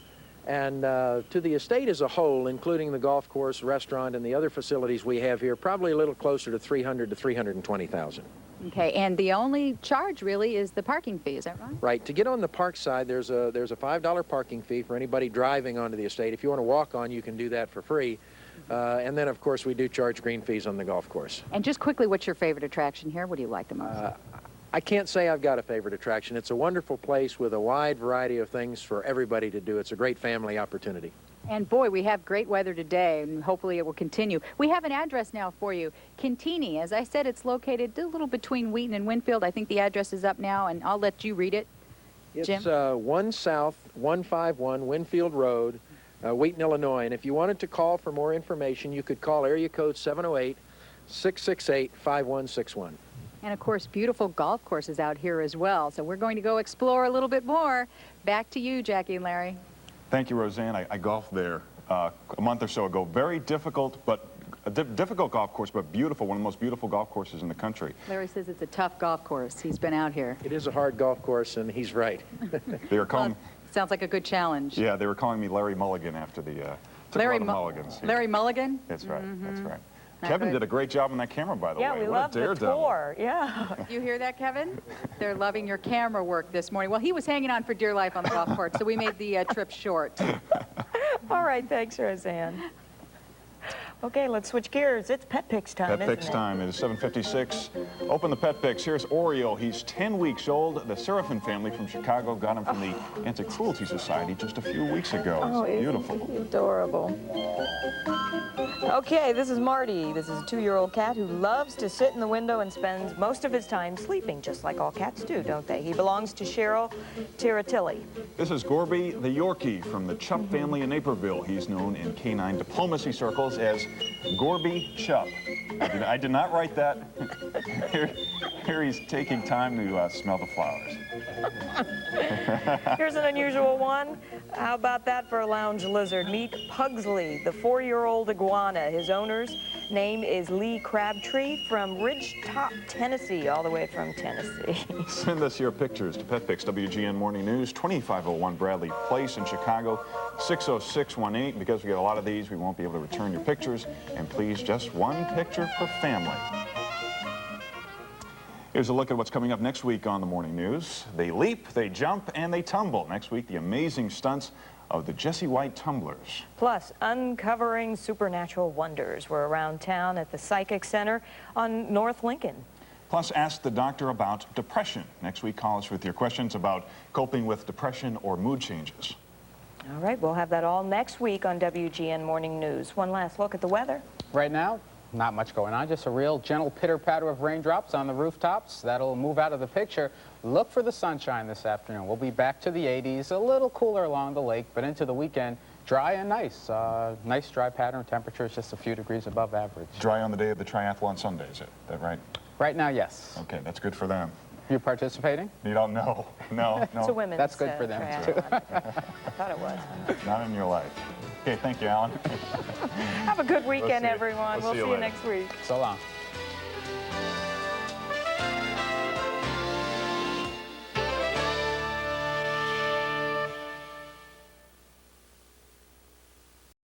and to the estate as a whole, including the golf course, restaurant, and the other facilities we have here, probably a little closer to 300 to 320,000. Okay, and the only charge really is the parking fee, is that right? Right. To get on the park side, there's a $5 parking fee for anybody driving onto the estate. If you want to walk on, you can do that for free. And then, of course, we do charge green fees on the golf course. And just quickly, what's your favorite attraction here? What do you like the most? I can't say I've got a favorite attraction. It's a wonderful place with a wide variety of things for everybody to do. It's a great family opportunity. And boy, we have great weather today, and hopefully it will continue. We have an address now for you. Cantini, as I said, it's located a little between Wheaton and Winfield. I think the address is up now, and I'll let you read it. Jim? It's 1 South 151 Winfield Road, Wheaton, Illinois. And if you wanted to call for more information, you could call area code 708-668-5161. And, of course, beautiful golf courses out here as well. So we're going to go explore a little bit more. Back to you, Jackie and Larry. Thank you, Roseanne. I golfed there a month or so ago. Very difficult, but a difficult golf course, but beautiful. One of the most beautiful golf courses in the country. Larry says it's a tough golf course. He's been out here. It is a hard golf course, and he's right. They were calling. Sounds like a good challenge. Yeah, they were calling me Larry Mulligan after the. Larry Mulligans. Yeah. Larry Mulligan. That's right. That's right. Not Kevin good. did a great job on that camera, by the way. Yeah, we What love a the daredevil. tour. Yeah. You hear that, Kevin? They're loving your camera work this morning. Well, he was hanging on for dear life on the golf course, so we made the trip short. All right, thanks, Roseanne. Okay, let's switch gears. It's Pet Picks time, Pet Picks time. It is 7:56. Open the Pet Picks. Here's Oreo. He's 10 weeks old. The Seraphin family from Chicago got him from the Anti-Cruelty Society just a few weeks ago. Oh, It's beautiful. Adorable. Okay, this is Marty. This is a 2-year-old cat who loves to sit in the window and spends most of his time sleeping, just like all cats do, don't they? He belongs to Cheryl Tiratilli. This is Gorby the Yorkie from the Chup family in Naperville. He's known in canine diplomacy circles as Gorby Chup. I did not write that. Here he's taking time to smell the flowers. Here's an unusual one. How about that for a lounge lizard? Meet Pugsley, the 4-year-old iguana. His owner's name is Lee Crabtree from Ridgetop, Tennessee, all the way from Tennessee. Send us your pictures to Pet Picks, WGN Morning News, 2501 Bradley Place in Chicago, 60618. Because we get a lot of these, we won't be able to return your pictures. And please, just one picture per family. Here's a look at what's coming up next week on the Morning News. They leap, they jump, and they tumble. Next week, the amazing stunts of the Jessie White tumblers. Plus, uncovering supernatural wonders. We're around town at the Psychic Center on North Lincoln. Plus, ask the doctor about depression. Next week, call us with your questions about coping with depression or mood changes. All right, we'll have that all next week on WGN Morning News. One last look at the weather. Right now, not much going on, just a real gentle pitter-patter of raindrops on the rooftops. That'll move out of the picture. Look for the sunshine this afternoon. We'll be back to the 80s, a little cooler along the lake, but into the weekend, dry and nice. Nice dry pattern. Temperatures just a few degrees above average. Dry on the day of the triathlon Sunday, is that right? Right now, yes. Okay, that's good for them. You participating? You don't know. No. It's a women's That's good for them, too. I thought it was. Not in your life. Okay, thank you, Alan. Have a good weekend, everyone. We'll see you see you later. next week. So long.